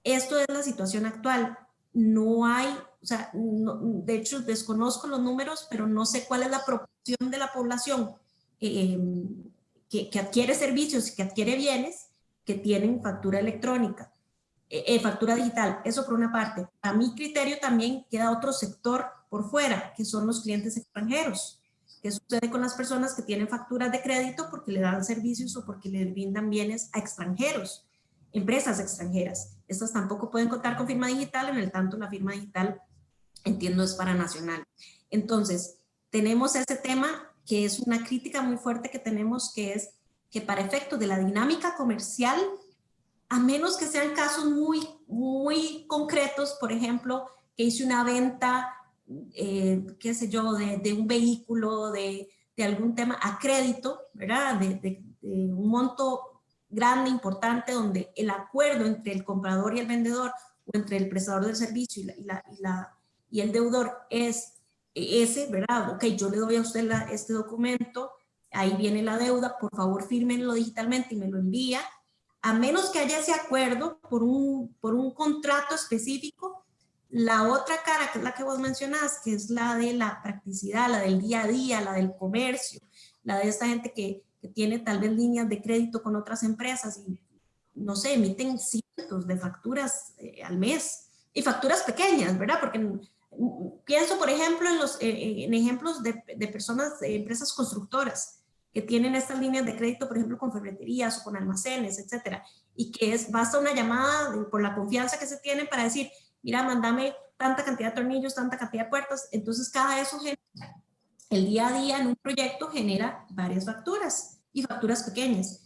Esto es la situación actual. No hay, o sea, de hecho desconozco los números, pero no sé cuál es la proporción de la población que adquiere servicios y que adquiere bienes que tienen factura electrónica, factura digital. Eso por una parte. A mi criterio también queda otro sector por fuera, que son los clientes extranjeros. ¿Qué sucede con las personas que tienen facturas de crédito porque le dan servicios o porque le brindan bienes a extranjeros, empresas extranjeras? Estas tampoco pueden contar con firma digital, en el tanto la firma digital, entiendo, es para nacional. Entonces, tenemos ese tema que es una crítica muy fuerte que tenemos, que es que para efectos de la dinámica comercial, a menos que sean casos muy concretos, por ejemplo, que hice una venta, qué sé yo, de un vehículo, de algún tema a crédito, ¿verdad? De un monto grande, importante, donde el acuerdo entre el comprador y el vendedor, o entre el prestador del servicio y el deudor es ese, ¿verdad? Ok, yo le doy a usted este documento, ahí viene la deuda, por favor fírmenlo digitalmente y me lo envía. A menos que haya ese acuerdo por un contrato específico, la otra cara, que es la que vos mencionás, que es la de la practicidad, la del día a día, la del comercio, la de esta gente que tiene tal vez líneas de crédito con otras empresas y, no sé, emiten cientos de facturas al mes, y facturas pequeñas, ¿verdad? Porque pienso, por ejemplo, en ejemplos de personas, de empresas constructoras, que tienen estas líneas de crédito, por ejemplo, con ferreterías o con almacenes, etcétera, y que basta una llamada por la confianza que se tiene para decir, mira, mándame tanta cantidad de tornillos, tanta cantidad de puertas. Entonces, cada eso genera, el día a día en un proyecto genera varias facturas, y facturas pequeñas.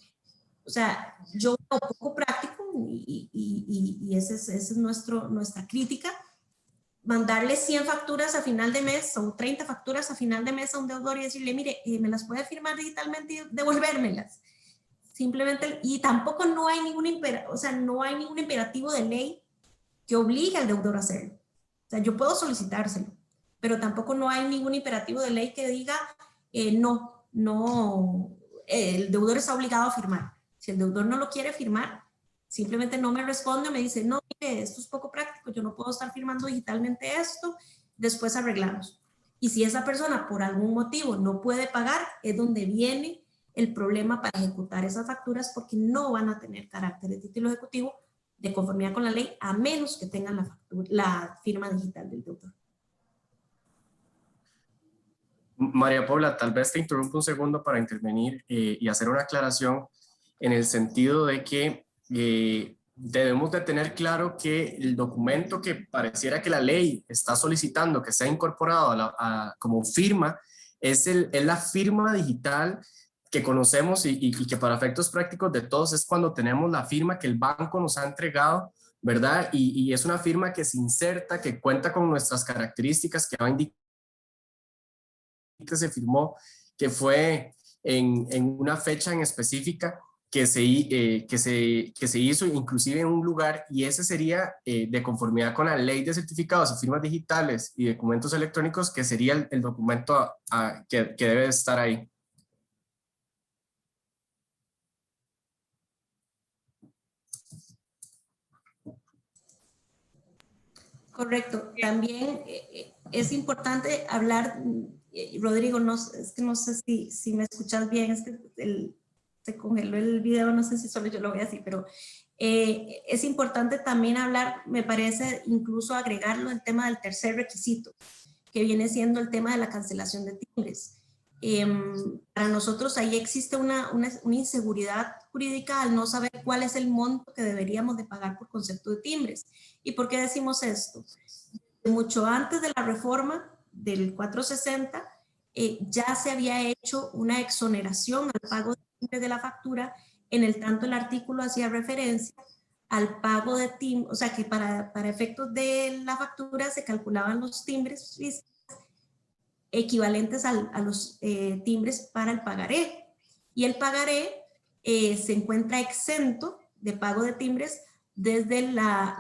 O sea, yo veo poco práctico, y esa es nuestra crítica, mandarle 100 facturas a final de mes o 30 facturas a final de mes a un deudor y decirle, mire, me las puede firmar digitalmente y devolvérmelas. Simplemente, y tampoco no hay ningún imperativo de ley que obligue al deudor a hacerlo. O sea, yo puedo solicitárselo, pero tampoco no hay ningún imperativo de ley que diga, el deudor está obligado a firmar. Si el deudor no lo quiere firmar, simplemente no me responde, me dice, no, mire, esto es poco práctico, yo no puedo estar firmando digitalmente esto, después arreglamos. Y si esa persona por algún motivo no puede pagar, es donde viene el problema para ejecutar esas facturas, porque no van a tener carácter de título ejecutivo de conformidad con la ley, a menos que tengan la firma digital del deudor. María Paula, tal vez te interrumpo un segundo para intervenir y hacer una aclaración en el sentido de que debemos de tener claro que el documento que pareciera que la ley está solicitando que sea incorporado como firma es la firma digital que conocemos y que para efectos prácticos de todos es cuando tenemos la firma que el banco nos ha entregado, ¿verdad? Y es una firma que se inserta, que cuenta con nuestras características, que va a indicar que se firmó, que fue en una fecha en específica que se hizo inclusive en un lugar, y ese sería de conformidad con la ley de certificados y firmas digitales y documentos electrónicos, que sería el documento que debe estar ahí. Correcto. También es importante hablar, Rodrigo, es que no sé si me escuchas bien, es que se congeló el video, no sé si solo yo lo veo así, pero es importante también hablar, me parece, incluso agregarlo el tema del tercer requisito, que viene siendo el tema de la cancelación de timbres. Para nosotros ahí existe una inseguridad jurídica al no saber cuál es el monto que deberíamos de pagar por concepto de timbres. ¿Y por qué decimos esto? Mucho antes de la reforma del 460, ya se había hecho una exoneración al pago de timbres de la factura, en el tanto el artículo hacía referencia al pago de timbres, o sea que para efectos de la factura se calculaban los timbres equivalentes a los timbres para el pagaré. Y el pagaré se encuentra exento de pago de timbres desde la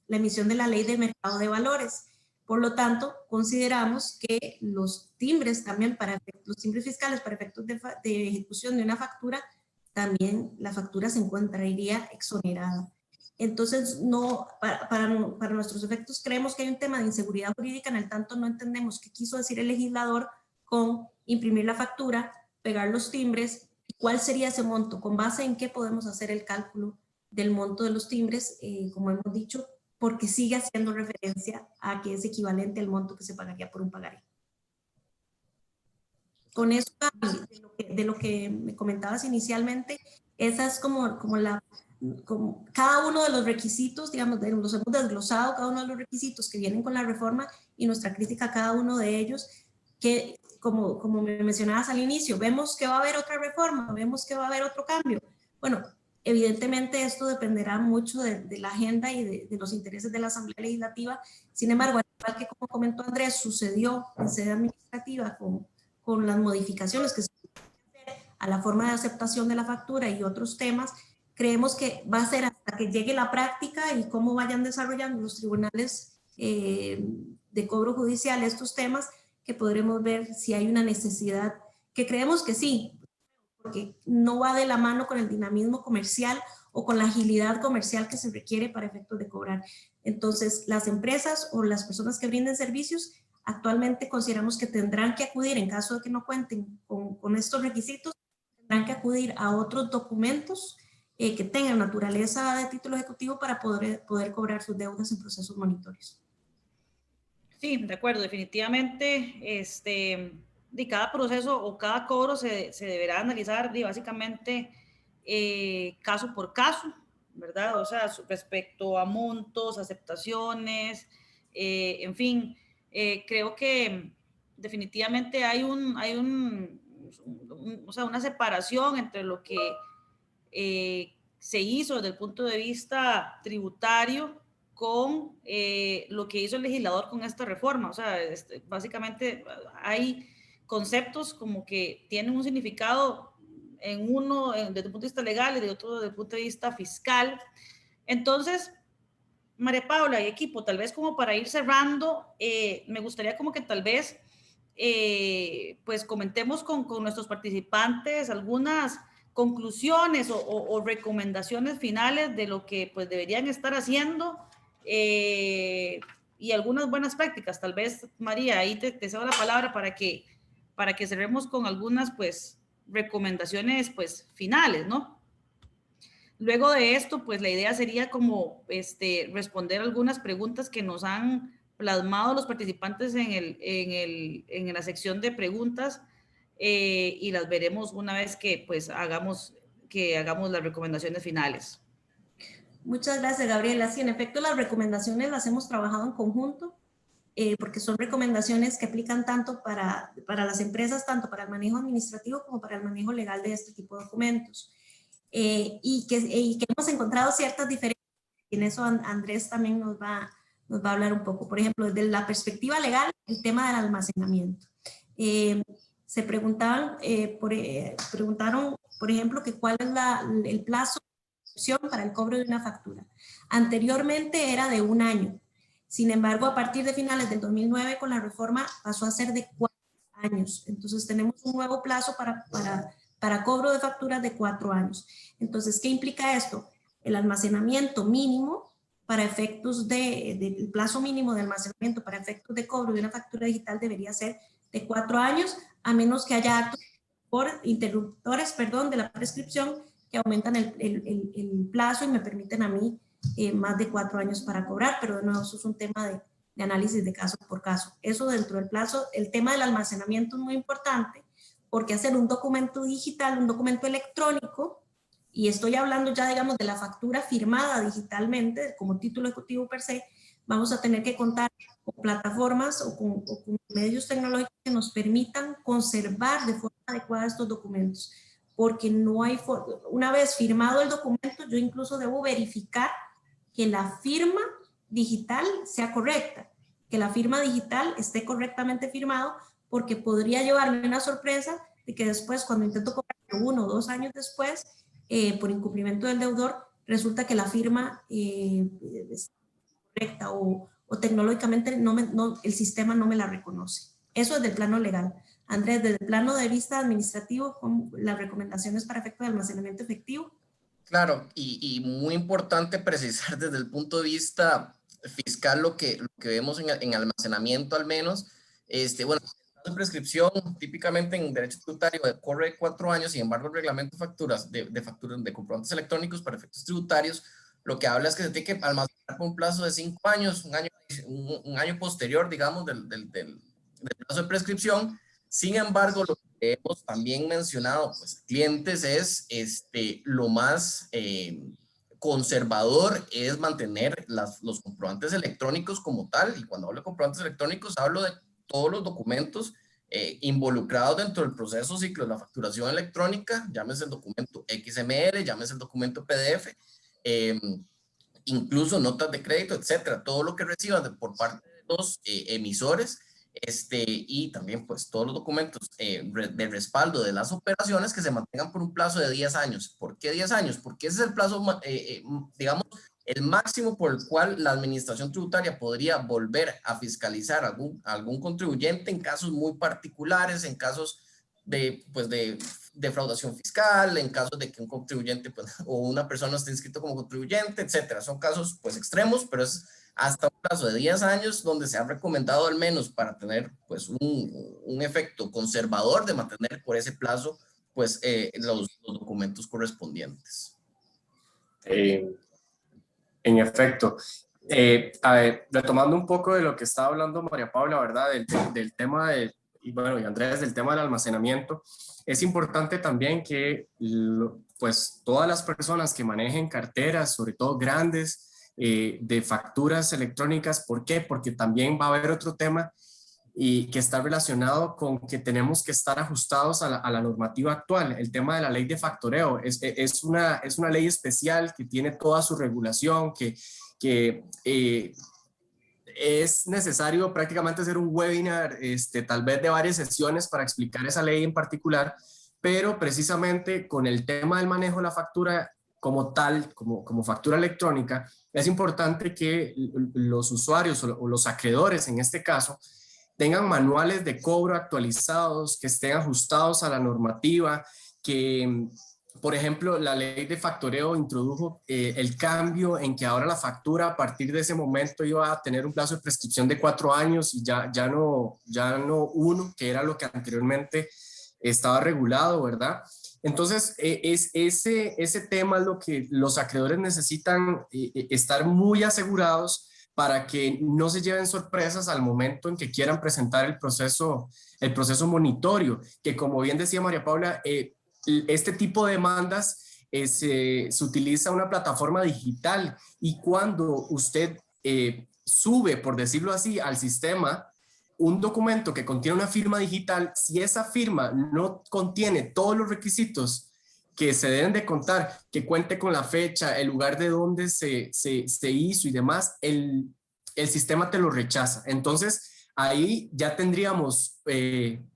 emisión de la ley de mercado de valores. Por lo tanto, consideramos que los timbres también, los timbres fiscales para efectos de ejecución de una factura, también la factura se encontraría exonerada. Entonces, no, para nuestros efectos creemos que hay un tema de inseguridad jurídica, en el tanto no entendemos qué quiso decir el legislador con imprimir la factura, pegar los timbres, cuál sería ese monto, con base en qué podemos hacer el cálculo del monto de los timbres, como hemos dicho, porque sigue haciendo referencia a que es equivalente al monto que se pagaría por un pagaré. Con eso, de lo que me comentabas inicialmente, esa es como cada uno de los requisitos, digamos, los hemos desglosado, cada uno de los requisitos que vienen con la reforma y nuestra crítica a cada uno de ellos, que como me mencionabas al inicio, vemos que va a haber otra reforma, vemos que va a haber otro cambio. Bueno, evidentemente esto dependerá mucho de la agenda y de los intereses de la Asamblea Legislativa. Sin embargo, al igual que como comentó Andrés, sucedió en sede administrativa con las modificaciones que se hicieron a la forma de aceptación de la factura y otros temas, creemos que va a ser hasta que llegue la práctica y cómo vayan desarrollando los tribunales de cobro judicial estos temas, que podremos ver si hay una necesidad, que creemos que sí, porque no va de la mano con el dinamismo comercial o con la agilidad comercial que se requiere para efectos de cobrar. Entonces, las empresas o las personas que brinden servicios actualmente consideramos que tendrán que acudir, en caso de que no cuenten con estos requisitos, tendrán que acudir a otros documentos que tengan naturaleza de título ejecutivo para poder cobrar sus deudas en procesos monitorios. Sí, de acuerdo, definitivamente, de cada proceso o cada cobro se deberá analizar básicamente caso por caso, ¿verdad? O sea, respecto a montos, aceptaciones, en fin, creo que definitivamente hay o sea, una separación entre lo que se hizo desde el punto de vista tributario con lo que hizo el legislador con esta reforma. O sea, básicamente hay conceptos como que tienen un significado en uno desde el punto de vista legal y de otro desde el punto de vista fiscal. Entonces, María Paula y equipo, tal vez como para ir cerrando, me gustaría como que tal vez pues comentemos con nuestros participantes algunas conclusiones o recomendaciones finales de lo que pues deberían estar haciendo y algunas buenas prácticas. Tal vez, María, ahí te cedo la palabra para que cerremos con algunas pues recomendaciones pues finales, ¿no? Luego de esto, pues la idea sería como responder algunas preguntas que nos han plasmado los participantes en la sección de preguntas y las veremos una vez que pues hagamos las recomendaciones finales. Muchas gracias, Gabriela. Sí, en efecto, las recomendaciones las hemos trabajado en conjunto porque son recomendaciones que aplican tanto para las empresas, tanto para el manejo administrativo como para el manejo legal de este tipo de documentos. Y que hemos encontrado ciertas diferencias, y en eso Andrés también nos va a hablar un poco. Por ejemplo, desde la perspectiva legal, el tema del almacenamiento. se preguntaron, por ejemplo, que cuál es el plazo de inscripción para el cobro de una factura. Anteriormente era de 1 año. Sin embargo, a partir de finales del 2009, con la reforma, pasó a ser de 4 años. Entonces, tenemos un nuevo plazo para cobro de facturas de 4 años. Entonces, ¿qué implica esto? El almacenamiento mínimo para efectos del plazo mínimo de almacenamiento para efectos de cobro de una factura digital debería ser de 4 años, a menos que haya actos por interruptores, de la prescripción que aumentan el plazo y me permiten a mí más de 4 años para cobrar, pero de nuevo eso es un tema de análisis de caso por caso. Eso dentro del plazo, el tema del almacenamiento es muy importante, porque hacer un documento digital, un documento electrónico, y estoy hablando ya, digamos, de la factura firmada digitalmente, como título ejecutivo per se, vamos a tener que contar con plataformas o con medios tecnológicos que nos permitan conservar de forma adecuada estos documentos, porque no hay forma. Una vez firmado el documento, yo incluso debo verificar que la firma digital sea correcta, que la firma digital esté correctamente firmado, porque podría llevarme una sorpresa de que después, cuando intento cobrar 1 o 2 años después, por incumplimiento del deudor, resulta que la firma es correcta o tecnológicamente el sistema no me la reconoce. Eso es del plano legal. Andrés, desde el plano de vista administrativo, con las recomendaciones para efecto de almacenamiento efectivo. Claro, y muy importante precisar desde el punto de vista fiscal lo que vemos en almacenamiento al menos. Bueno, la prescripción típicamente en derecho tributario corre 4 años, sin embargo el reglamento de facturas de comprobantes electrónicos para efectos tributarios lo que habla es que se tiene que almacenar por un plazo de 5 años, un año posterior, digamos, del plazo de prescripción. Sin embargo, lo que hemos también mencionado, pues, clientes es lo más conservador es mantener los comprobantes electrónicos como tal. Y cuando hablo de comprobantes electrónicos, hablo de todos los documentos involucrados dentro del proceso ciclo de la facturación electrónica, llámese el documento XML, llámese el documento PDF, incluso notas de crédito, etcétera, todo lo que reciban por parte de los emisores, y también pues todos los documentos de respaldo de las operaciones que se mantengan por un plazo de 10 años. ¿Por qué 10 años? Porque ese es el plazo, digamos, el máximo por el cual la administración tributaria podría volver a fiscalizar a algún contribuyente en casos muy particulares, en casos de defraudación fiscal, en casos de que un contribuyente o una persona esté inscrito como contribuyente, etcétera. Son casos pues extremos, pero es hasta un plazo de 10 años donde se ha recomendado al menos para tener pues un efecto conservador de mantener por ese plazo pues los documentos correspondientes. En efecto. A ver, retomando un poco de lo que estaba hablando María Paula, ¿verdad? Del tema y Andrés, del tema del almacenamiento, es importante también que pues todas las personas que manejen carteras, sobre todo grandes, de facturas electrónicas, ¿por qué? Porque también va a haber otro tema y que está relacionado con que tenemos que estar ajustados a la normativa actual. El tema de la ley de factoreo es una ley especial que tiene toda su regulación, que es necesario prácticamente hacer un webinar, tal vez de varias sesiones para explicar esa ley en particular, pero precisamente con el tema del manejo de la factura como tal, como factura electrónica, es importante que los usuarios o los acreedores en este caso tengan manuales de cobro actualizados, que estén ajustados a la normativa, que, por ejemplo, la ley de factoreo introdujo el cambio en que ahora la factura a partir de ese momento iba a tener un plazo de prescripción de 4 años y ya no 1, que era lo que anteriormente estaba regulado, ¿verdad? Entonces, ese tema es lo que los acreedores necesitan estar muy asegurados para que no se lleven sorpresas al momento en que quieran presentar el proceso monitorio, que como bien decía María Paula, este tipo de demandas se utiliza una plataforma digital y cuando usted sube, por decirlo así, al sistema un documento que contiene una firma digital, si esa firma no contiene todos los requisitos que se deben de contar, que cuente con la fecha, el lugar de donde se hizo y demás, el sistema te lo rechaza. Entonces, ahí ya tendríamos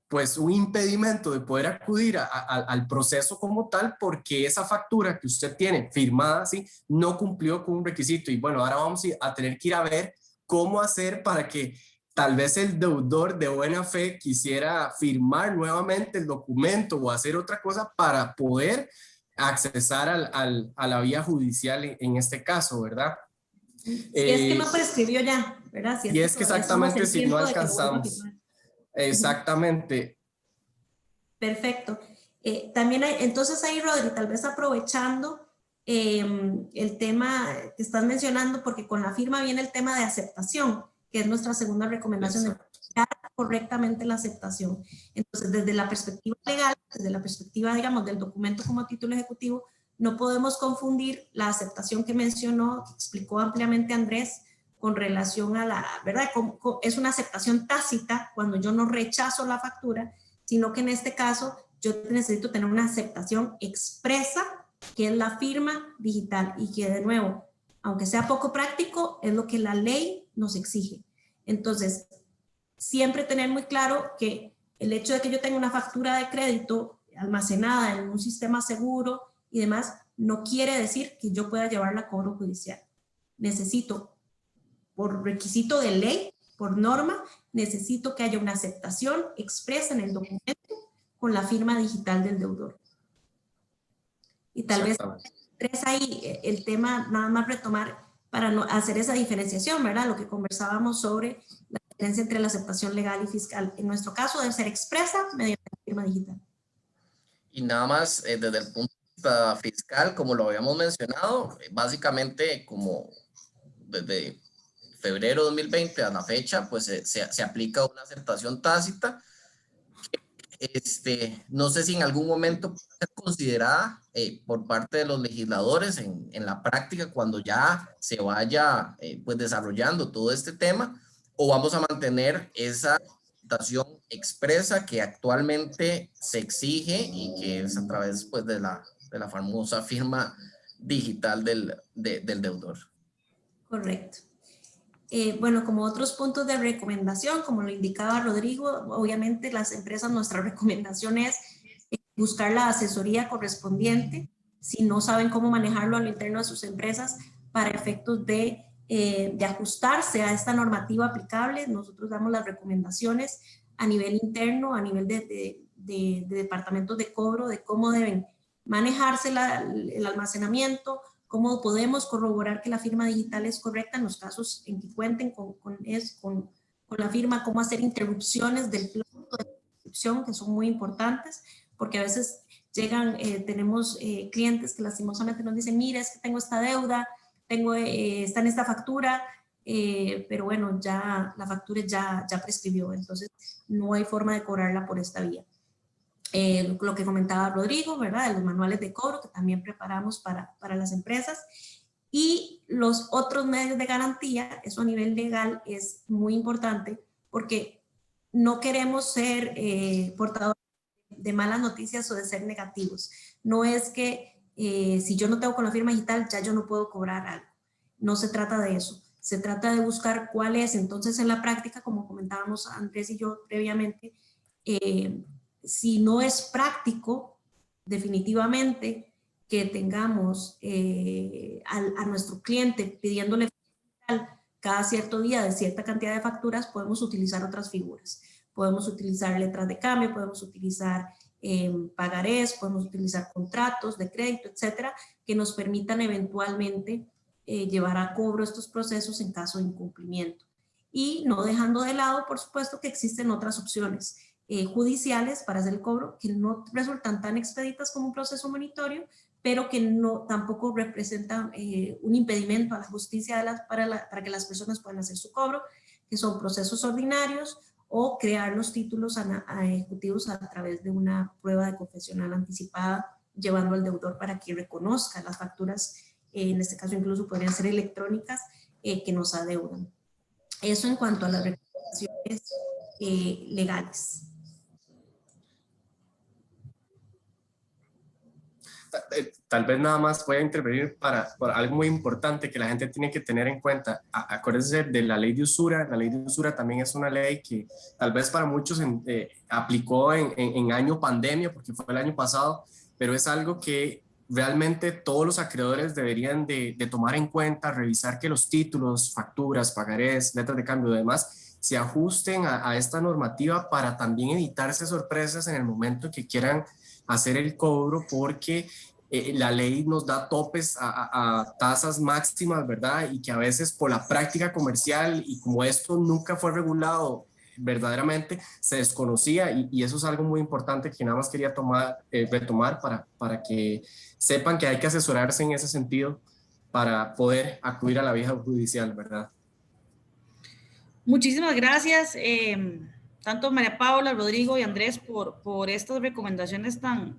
pues un impedimento de poder acudir al proceso como tal, porque esa factura que usted tiene firmada, ¿sí?, no cumplió con un requisito. Y bueno, ahora vamos a tener que ir a ver cómo hacer para que tal vez el deudor de buena fe quisiera firmar nuevamente el documento o hacer otra cosa para poder accesar a la vía judicial en este caso, ¿verdad? Si es que no prescribió ya, ¿verdad? Si Y es que exactamente si no alcanzamos. Exactamente. Perfecto. También hay, entonces ahí, Rodri, tal vez aprovechando el tema que estás mencionando, porque con la firma viene el tema de aceptación, que es nuestra segunda recomendación, de aplicar correctamente la aceptación. Entonces, desde la perspectiva legal, desde la perspectiva, digamos, del documento como título ejecutivo, no podemos confundir la aceptación que mencionó, que explicó ampliamente Andrés, con relación a la, ¿verdad? Es una aceptación tácita cuando yo no rechazo la factura, sino que en este caso yo necesito tener una aceptación expresa, que es la firma digital, y que de nuevo, aunque sea poco práctico, es lo que la ley nos exige. Entonces, siempre tener muy claro que el hecho de que yo tenga una factura de crédito almacenada en un sistema seguro y demás, no quiere decir que yo pueda llevarla a cobro judicial. Necesito, por requisito de ley, por norma, necesito que haya una aceptación expresa en el documento con la firma digital del deudor. Y tal vez ahí el tema, nada más retomar para no hacer esa diferenciación, ¿verdad? Lo que conversábamos sobre la diferencia entre la aceptación legal y fiscal. En nuestro caso debe ser expresa mediante la firma digital. Y nada más desde el punto de vista fiscal, como lo habíamos mencionado, básicamente como desde febrero de 2020 a la fecha, pues se aplica una aceptación tácita. No sé si en algún momento puede ser considerada por parte de los legisladores en la práctica cuando ya se vaya pues desarrollando todo este tema, o vamos a mantener esa aceptación expresa que actualmente se exige y que es a través pues de la famosa firma digital del deudor. Correcto. Bueno, como otros puntos de recomendación, como lo indicaba Rodrigo, obviamente las empresas, nuestra recomendación es buscar la asesoría correspondiente si no saben cómo manejarlo a lo interno de sus empresas para efectos de ajustarse a esta normativa aplicable. Nosotros damos las recomendaciones a nivel interno, a nivel de departamentos de cobro, de cómo deben manejarse el almacenamiento, cómo podemos corroborar que la firma digital es correcta en los casos en que cuenten con la firma, cómo hacer interrupciones del plazo de inscripción, que son muy importantes, porque a veces llegan, tenemos clientes que lastimosamente nos dicen, mira, es que tengo esta deuda, está en esta factura, pero bueno, ya la factura ya prescribió, entonces no hay forma de cobrarla por esta vía. Lo que comentaba Rodrigo, ¿verdad? De los manuales de cobro que también preparamos para las empresas. Y los otros medios de garantía, eso a nivel legal es muy importante porque no queremos ser portadores de malas noticias o de ser negativos. No es que si yo no tengo con la firma digital ya yo no puedo cobrar algo. No se trata de eso. Se trata de buscar cuál es. Entonces en la práctica, como comentábamos Andrés y yo previamente, si no es práctico, definitivamente, que tengamos a nuestro cliente pidiéndole cada cierto día de cierta cantidad de facturas, podemos utilizar otras figuras. Podemos utilizar letras de cambio, podemos utilizar pagarés, podemos utilizar contratos de crédito, etcétera, que nos permitan eventualmente llevar a cobro estos procesos en caso de incumplimiento. Y no dejando de lado, por supuesto, que existen otras opciones judiciales para hacer el cobro que no resultan tan expeditas como un proceso monitorio, pero que no, tampoco representan un impedimento a la justicia para que las personas puedan hacer su cobro, que son procesos ordinarios o crear los títulos ejecutivos a través de una prueba de confesional anticipada, llevando al deudor para que reconozca las facturas, en este caso incluso podrían ser electrónicas, que nos adeudan. Eso en cuanto a las recomendaciones legales. Tal vez nada más voy a intervenir por algo muy importante que la gente tiene que tener en cuenta. Acuérdense de la ley de usura. La ley de usura también es una ley que tal vez para muchos aplicó en año pandemia, porque fue el año pasado, pero es algo que realmente todos los acreedores deberían de tomar en cuenta, revisar que los títulos, facturas, pagarés, letras de cambio y demás se ajusten a esta normativa para también evitarse sorpresas en el momento en que quieran hacer el cobro, porque la ley nos da topes a tasas máximas, ¿verdad? Y que a veces por la práctica comercial y como esto nunca fue regulado verdaderamente, se desconocía y eso es algo muy importante que nada más quería retomar para que sepan que hay que asesorarse en ese sentido para poder acudir a la vía judicial, ¿verdad? Muchísimas gracias, tanto María Paula, Rodrigo y Andrés, por estas recomendaciones tan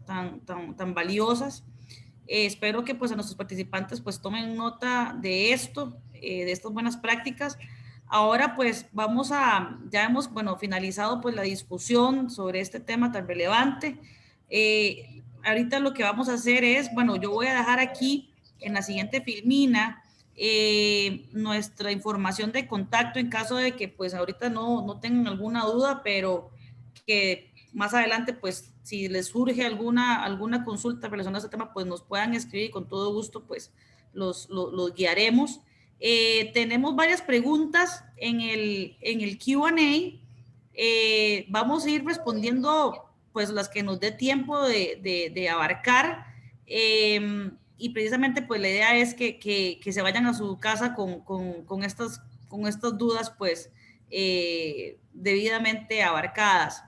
valiosas. Espero que pues a nuestros participantes pues tomen nota de esto, de estas buenas prácticas. Ahora pues ya hemos finalizado pues la discusión sobre este tema tan relevante. Ahorita lo que vamos a hacer es, yo voy a dejar aquí en la siguiente filmina nuestra información de contacto en caso de que pues ahorita no tengan alguna duda, pero que más adelante pues si les surge alguna consulta relacionada a este tema pues nos puedan escribir y con todo gusto pues los guiaremos. Tenemos varias preguntas en el Q&A. Vamos a ir respondiendo pues las que nos dé tiempo de abarcar. Y precisamente pues la idea es que se vayan a su casa con estas dudas pues debidamente abarcadas.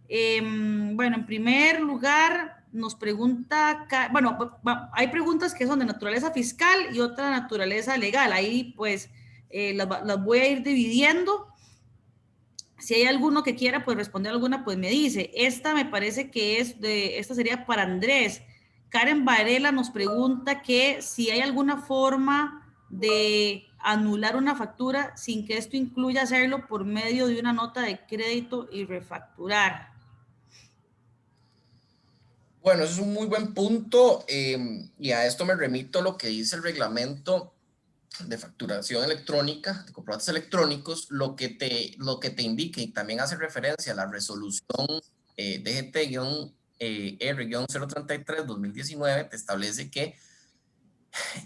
En primer lugar nos pregunta, hay preguntas que son de naturaleza fiscal y otra naturaleza legal. Ahí pues las voy a ir dividiendo. Si hay alguno que quiera pues responder alguna, pues me dice. Esta me parece que esta sería para Andrés. Karen Varela nos pregunta que si hay alguna forma de anular una factura sin que esto incluya hacerlo por medio de una nota de crédito y refacturar. Bueno, eso es un muy buen punto y a esto me remito a lo que dice el reglamento de facturación electrónica, de comprobantes electrónicos, lo que te indica y también hace referencia a la resolución DGT-R-033-2019, te establece que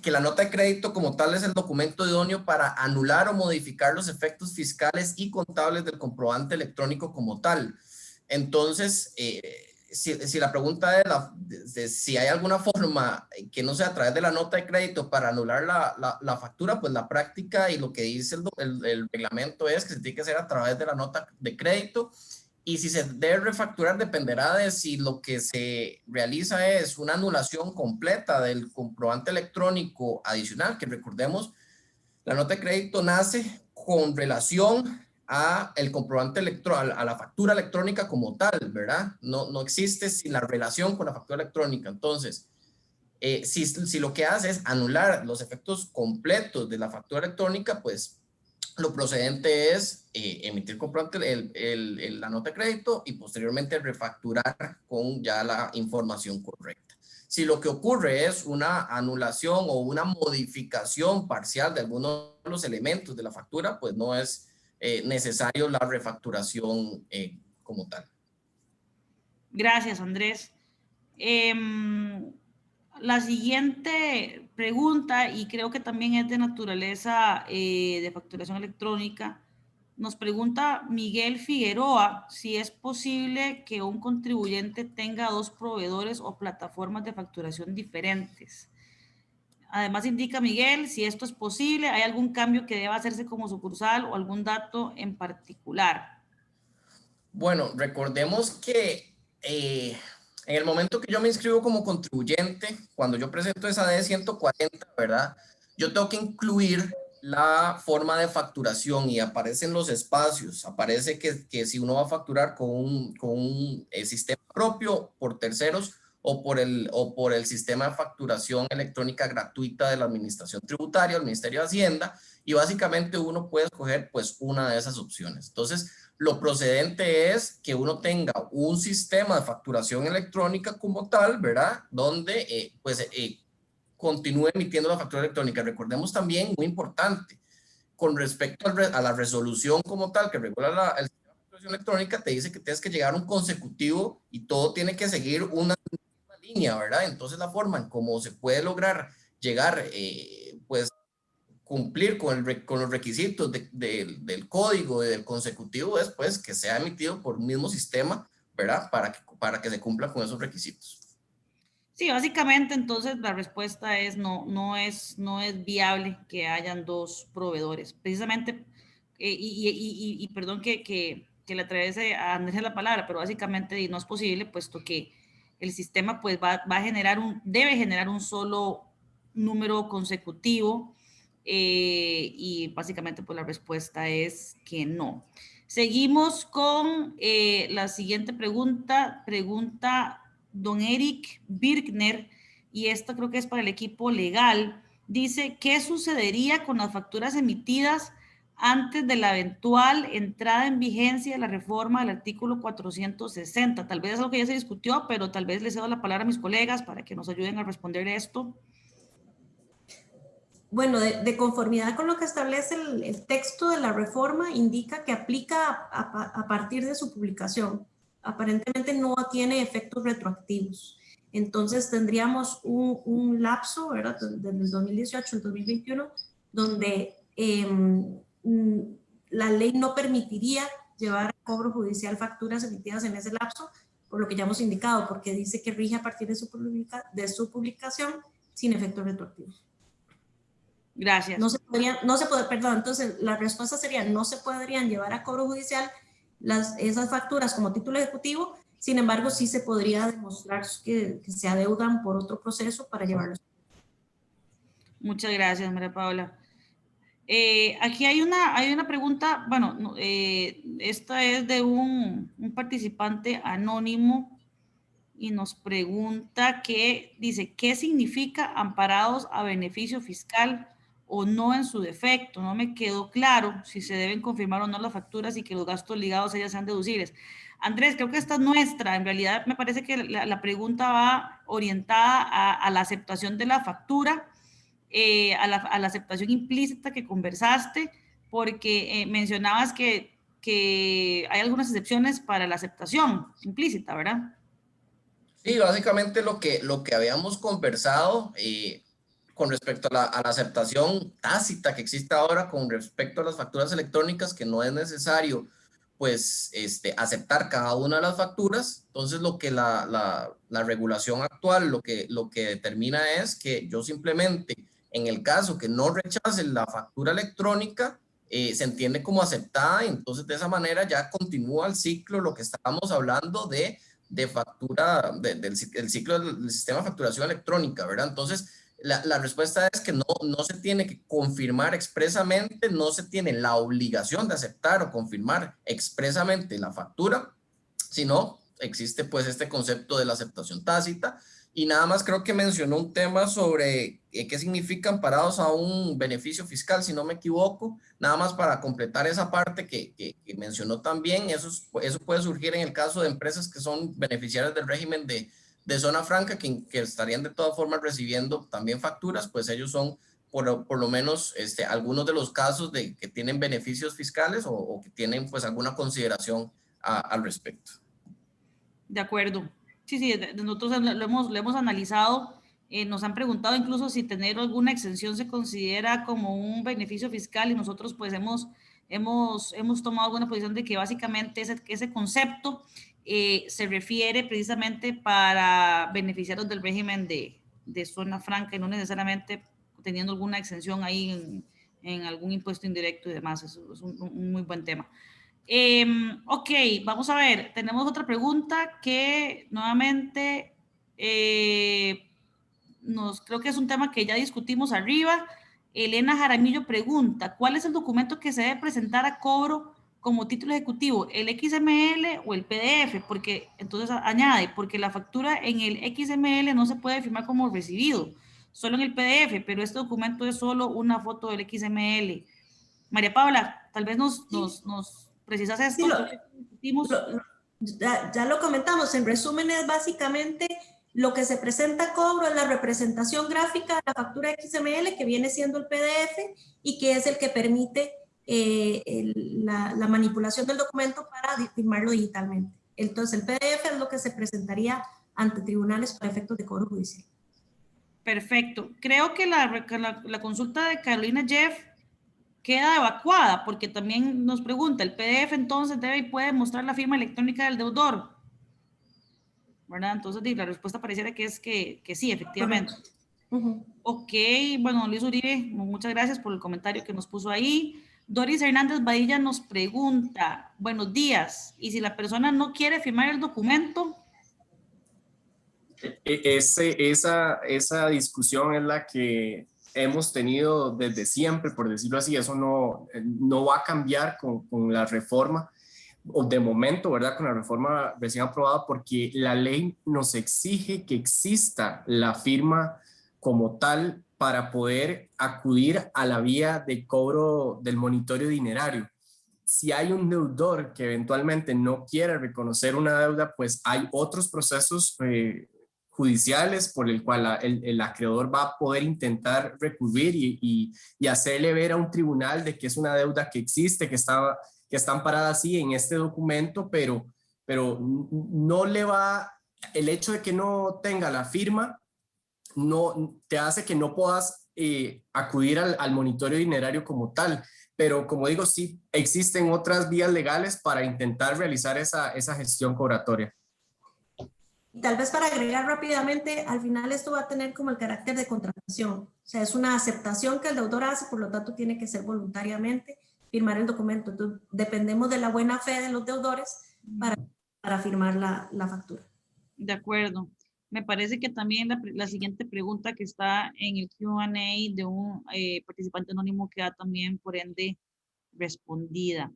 la nota de crédito como tal es el documento idóneo para anular o modificar los efectos fiscales y contables del comprobante electrónico como tal. Entonces, si la pregunta es si hay alguna forma que no sea a través de la nota de crédito para anular la factura, pues la práctica y lo que dice el reglamento es que se tiene que hacer a través de la nota de crédito. Y si se debe refacturar dependerá de si lo que se realiza es una anulación completa del comprobante electrónico adicional, que recordemos, la nota de crédito nace con relación a el comprobante a la factura electrónica como tal, ¿verdad? No existe sin la relación con la factura electrónica. Entonces, si lo que hace es anular los efectos completos de la factura electrónica, pues lo procedente es emitir comprobante la nota de crédito y posteriormente refacturar con ya la información correcta. Si lo que ocurre es una anulación o una modificación parcial de algunos de los elementos de la factura, pues no es necesario la refacturación como tal. Gracias, Andrés. La siguiente pregunta, y creo que también es de naturaleza de facturación electrónica, nos pregunta Miguel Figueroa si es posible que un contribuyente tenga dos proveedores o plataformas de facturación diferentes. Además indica Miguel si esto es posible, ¿hay algún cambio que deba hacerse como sucursal o algún dato en particular? Bueno, recordemos que en el momento que yo me inscribo como contribuyente, cuando yo presento esa D140, ¿verdad? Yo tengo que incluir la forma de facturación y aparecen los espacios. Aparece que si uno va a facturar con un sistema propio, por terceros o por el sistema de facturación electrónica gratuita de la Administración Tributaria, el Ministerio de Hacienda, y básicamente uno puede escoger pues una de esas opciones. Entonces, lo procedente es que uno tenga un sistema de facturación electrónica como tal, ¿verdad? Donde continúe emitiendo la factura electrónica. Recordemos también, muy importante, con respecto a la resolución como tal que regula el sistema de facturación electrónica, te dice que tienes que llegar a un consecutivo y todo tiene que seguir una línea, ¿verdad? Entonces la forma en cómo se puede lograr llegar, pues cumplir con los requisitos del código y del consecutivo es pues que sea emitido por un mismo sistema, ¿verdad? Para que se cumpla con esos requisitos. Sí, básicamente entonces la respuesta es no es viable que hayan dos proveedores. Precisamente, y perdón que le atreviese a Andrés la palabra, pero básicamente no es posible, puesto que el sistema pues va a generar debe generar un solo número consecutivo, y básicamente pues la respuesta es que no. Seguimos con la siguiente pregunta don Eric Birkner, y esta creo que es para el equipo legal. Dice, ¿qué sucedería con las facturas emitidas antes de la eventual entrada en vigencia de la reforma del artículo 460? Tal vez es algo que ya se discutió, pero tal vez les cedo la palabra a mis colegas para que nos ayuden a responder esto. Bueno, de conformidad con lo que establece el texto de la reforma, indica que aplica a partir de su publicación. Aparentemente no tiene efectos retroactivos. Entonces tendríamos un lapso, ¿verdad? Desde el 2018 al 2021, donde la ley no permitiría llevar a cobro judicial facturas emitidas en ese lapso, por lo que ya hemos indicado, porque dice que rige a partir de su publicación sin efectos retroactivos. Gracias. Entonces la respuesta sería, no se podrían llevar a cobro judicial esas facturas como título ejecutivo, sin embargo, sí se podría demostrar que se adeudan por otro proceso para llevarlos. Muchas gracias, María Paula. Aquí hay una pregunta, bueno, esta es de un participante anónimo y nos pregunta dice, ¿qué significa amparados a beneficio fiscal o no en su defecto? No me quedó claro si se deben confirmar o no las facturas y que los gastos ligados a ellas sean deducibles. Andrés, creo que esta es nuestra. En realidad me parece que la pregunta va orientada a la aceptación de la factura, a la aceptación implícita que conversaste, porque mencionabas que hay algunas excepciones para la aceptación implícita, ¿verdad? Sí, básicamente lo que habíamos conversado con respecto a la aceptación tácita que existe ahora con respecto a las facturas electrónicas, que no es necesario pues aceptar cada una de las facturas. Entonces lo que la regulación actual lo que determina es que yo simplemente, en el caso que no rechace la factura electrónica, se entiende como aceptada, y entonces de esa manera ya continúa el ciclo, lo que estábamos hablando de factura, del ciclo del sistema de facturación electrónica, ¿verdad? Entonces, la respuesta es que no se tiene que confirmar expresamente, no se tiene la obligación de aceptar o confirmar expresamente la factura, sino existe pues este concepto de la aceptación tácita. Y nada más creo que mencionó un tema sobre qué significan amparados a un beneficio fiscal, si no me equivoco, nada más para completar esa parte que mencionó también. Eso puede surgir en el caso de empresas que son beneficiarias del régimen de zona franca, que estarían de todas formas recibiendo también facturas, pues ellos son por lo menos algunos de los casos que tienen beneficios fiscales o que tienen pues alguna consideración al respecto. De acuerdo. Sí, nosotros lo hemos analizado. Nos han preguntado incluso si tener alguna exención se considera como un beneficio fiscal, y nosotros pues hemos tomado alguna posición de que básicamente ese concepto se refiere precisamente para beneficiarios del régimen de zona franca y no necesariamente teniendo alguna exención ahí en algún impuesto indirecto y demás. Eso es un muy buen tema. Ok, vamos a ver, tenemos otra pregunta que nuevamente creo que es un tema que ya discutimos arriba. Elena Jaramillo pregunta, ¿cuál es el documento que se debe presentar a cobro como título ejecutivo, el XML o el PDF? Porque entonces añade, porque la factura en el XML no se puede firmar como recibido, solo en el PDF, pero este documento es solo una foto del XML. María Paula, tal vez precisas esto. Sí, ya lo comentamos, en resumen es básicamente lo que se presenta a cobro es la representación gráfica de la factura XML que viene siendo el PDF y que es el que permite la manipulación del documento para firmarlo digitalmente. Entonces el PDF es lo que se presentaría ante tribunales para efectos de cobro judicial. Perfecto. Creo que la consulta de Carolina Jeff queda evacuada porque también nos pregunta, ¿el PDF entonces debe y puede mostrar la firma electrónica del deudor? ¿Verdad? Entonces la respuesta pareciera que es que sí, efectivamente. Ok, bueno, Luis Uribe, muchas gracias por el comentario que nos puso ahí. Doris Hernández Badilla nos pregunta, buenos días, ¿y si la persona no quiere firmar el documento? Esa discusión es la que hemos tenido desde siempre, por decirlo así. Eso no va a cambiar con la reforma, o de momento, ¿verdad? Con la reforma recién aprobada, porque la ley nos exige que exista la firma como tal para poder acudir a la vía de cobro del monitorio dinerario. Si hay un deudor que eventualmente no quiere reconocer una deuda, pues hay otros procesos judiciales por el cual el acreedor va a poder intentar recurrir y hacerle ver a un tribunal de que es una deuda que existe, que está amparada así en este documento, pero no le va, el hecho de que no tenga la firma no te hace que no puedas acudir al monitorio dinerario como tal. Pero como digo, sí existen otras vías legales para intentar realizar esa gestión cobratoria. Tal vez para agregar rápidamente, al final esto va a tener como el carácter de contratación. O sea, es una aceptación que el deudor hace, por lo tanto tiene que ser voluntariamente firmar el documento. Entonces, dependemos de la buena fe de los deudores para firmar la factura. De acuerdo. Me parece que también la siguiente pregunta que está en el Q&A de un participante anónimo queda también, por ende, respondida.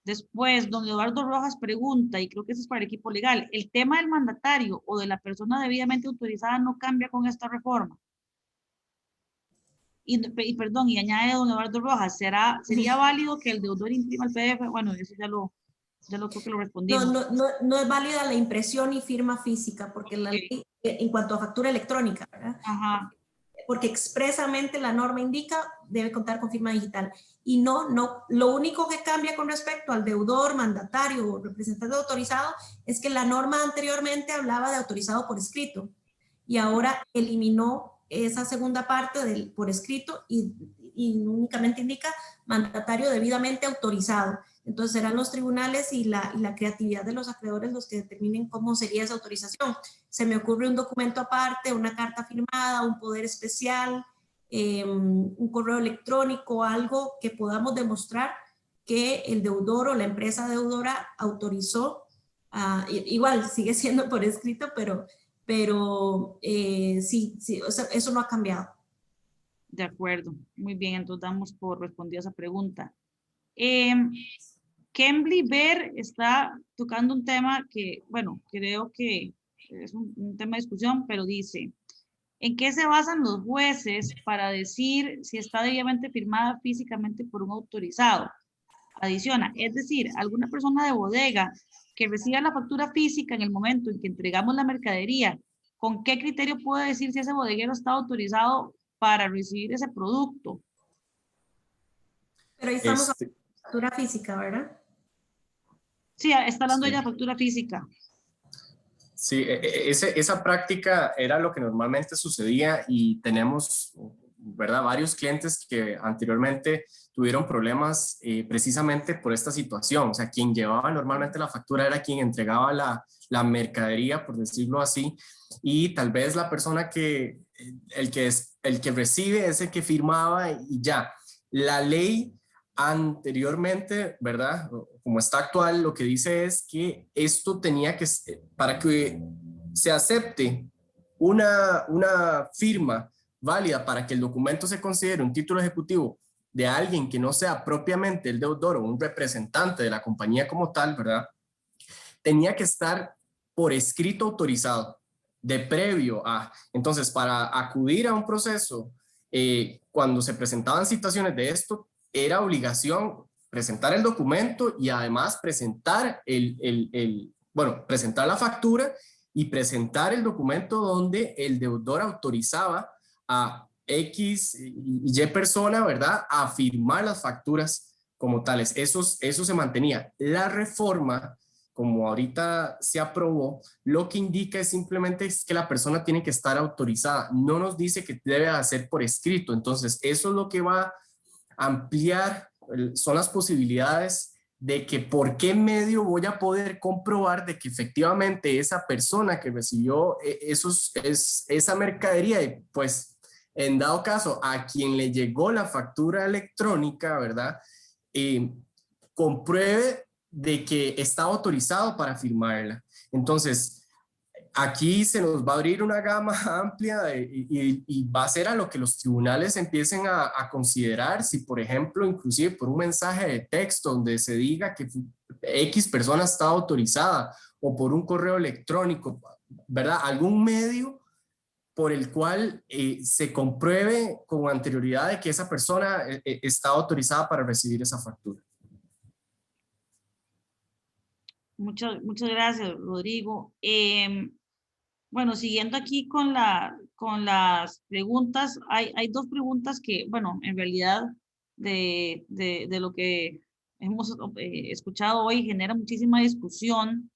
Después, don Eduardo Rojas pregunta, y creo que eso es para el equipo legal, ¿el tema del mandatario o de la persona debidamente autorizada no cambia con esta reforma? Y perdón, y añade don Eduardo Rojas, ¿sería válido que el deudor imprima el PDF? Bueno, eso ya lo creo que lo respondimos. No es válida la impresión y firma física, porque la ley, en cuanto a factura electrónica, ¿verdad? Ajá. Porque expresamente la norma indica debe contar con firma digital. Y no, lo único que cambia con respecto al deudor, mandatario o representante autorizado es que la norma anteriormente hablaba de autorizado por escrito y ahora eliminó esa segunda parte del por escrito y únicamente indica mandatario debidamente autorizado. Entonces serán los tribunales y la creatividad de los acreedores los que determinen cómo sería esa autorización. Se me ocurre un documento aparte, una carta firmada, un poder especial, un correo electrónico, algo que podamos demostrar que el deudor o la empresa deudora autorizó. Igual sigue siendo por escrito, pero sí, o sea, eso no ha cambiado. De acuerdo, muy bien, entonces damos por respondida esa pregunta. Kembly Ver está tocando un tema que, bueno, creo que es un tema de discusión, pero dice, ¿en qué se basan los jueces para decir si está debidamente firmada físicamente por un autorizado? Adiciona, es decir, alguna persona de bodega que reciba la factura física en el momento en que entregamos la mercadería, ¿con qué criterio puede decir si ese bodeguero está autorizado para recibir ese producto? Pero ahí estamos hablando de factura física, ¿verdad? Sí, está hablando ella de factura física. Sí, esa práctica era lo que normalmente sucedía y tenemos, ¿verdad?, varios clientes que anteriormente tuvieron problemas precisamente por esta situación. O sea, quien llevaba normalmente la factura era quien entregaba la mercadería, por decirlo así, y tal vez la persona el que recibe es el que firmaba y ya. La ley anteriormente, ¿verdad?, como está actual, lo que dice es que esto tenía que, para que se acepte una firma válida para que el documento se considere un título ejecutivo de alguien que no sea propiamente el deudor o un representante de la compañía como tal, ¿verdad?, tenía que estar por escrito autorizado de previo a. Entonces, para acudir a un proceso, cuando se presentaban situaciones de esto, era obligación presentar el documento y además presentar presentar la factura y presentar el documento donde el deudor autorizaba a X y Y persona, ¿verdad?, a firmar las facturas como tales. Eso se mantenía. La reforma, como ahorita se aprobó, lo que indica es simplemente que la persona tiene que estar autorizada. No nos dice que debe hacer por escrito. Entonces, eso es lo que va a ampliar, son las posibilidades de que por qué medio voy a poder comprobar de que efectivamente esa persona que recibió esa mercadería, pues en dado caso a quien le llegó la factura electrónica, ¿verdad?, compruebe de que está autorizado para firmarla. Entonces, aquí se nos va a abrir una gama amplia y va a ser a lo que los tribunales empiecen a considerar si, por ejemplo, inclusive por un mensaje de texto donde se diga que X persona está autorizada o por un correo electrónico, ¿verdad? Algún medio por el cual se compruebe con anterioridad de que esa persona está autorizada para recibir esa factura. Muchas gracias, Rodrigo. Bueno, siguiendo aquí con las preguntas, hay dos preguntas que, bueno, en realidad de lo que hemos escuchado hoy genera muchísima discusión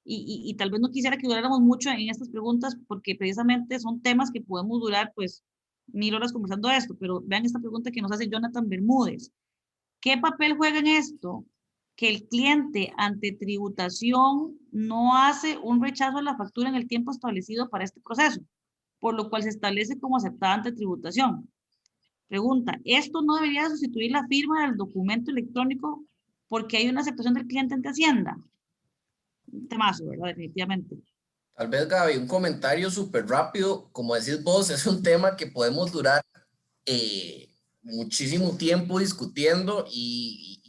y tal vez no quisiera que duráramos mucho en estas preguntas porque precisamente son temas que podemos durar pues 1000 horas conversando esto, pero vean esta pregunta que nos hace Jonathan Bermúdez. ¿Qué papel juega en esto? Que el cliente ante tributación no hace un rechazo a la factura en el tiempo establecido para este proceso, por lo cual se establece como aceptada ante tributación. Pregunta, ¿esto no debería sustituir la firma del documento electrónico porque hay una aceptación del cliente ante Hacienda? Un temazo, ¿verdad? Definitivamente. Tal vez, Gaby, un comentario súper rápido. Como decís vos, es un tema que podemos durar muchísimo tiempo discutiendo y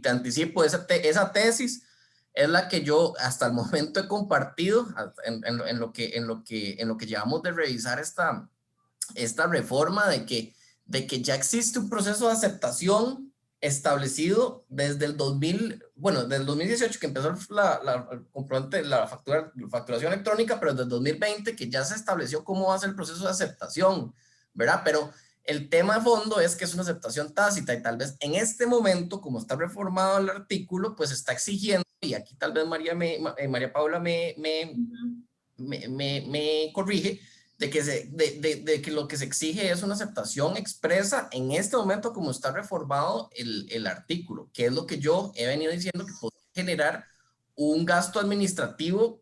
te anticipo, esa tesis es la que yo hasta el momento he compartido en lo que llevamos de revisar esta reforma, de que ya existe un proceso de aceptación establecido desde el 2018 que empezó la facturación electrónica, pero desde el 2020 que ya se estableció cómo va a ser el proceso de aceptación, ¿verdad? Pero el tema de fondo es que es una aceptación tácita y tal vez en este momento, como está reformado el artículo, pues está exigiendo, y aquí tal vez María Paula me corrige, de que lo que se exige es una aceptación expresa en este momento como está reformado el artículo, que es lo que yo he venido diciendo que puede generar un gasto administrativo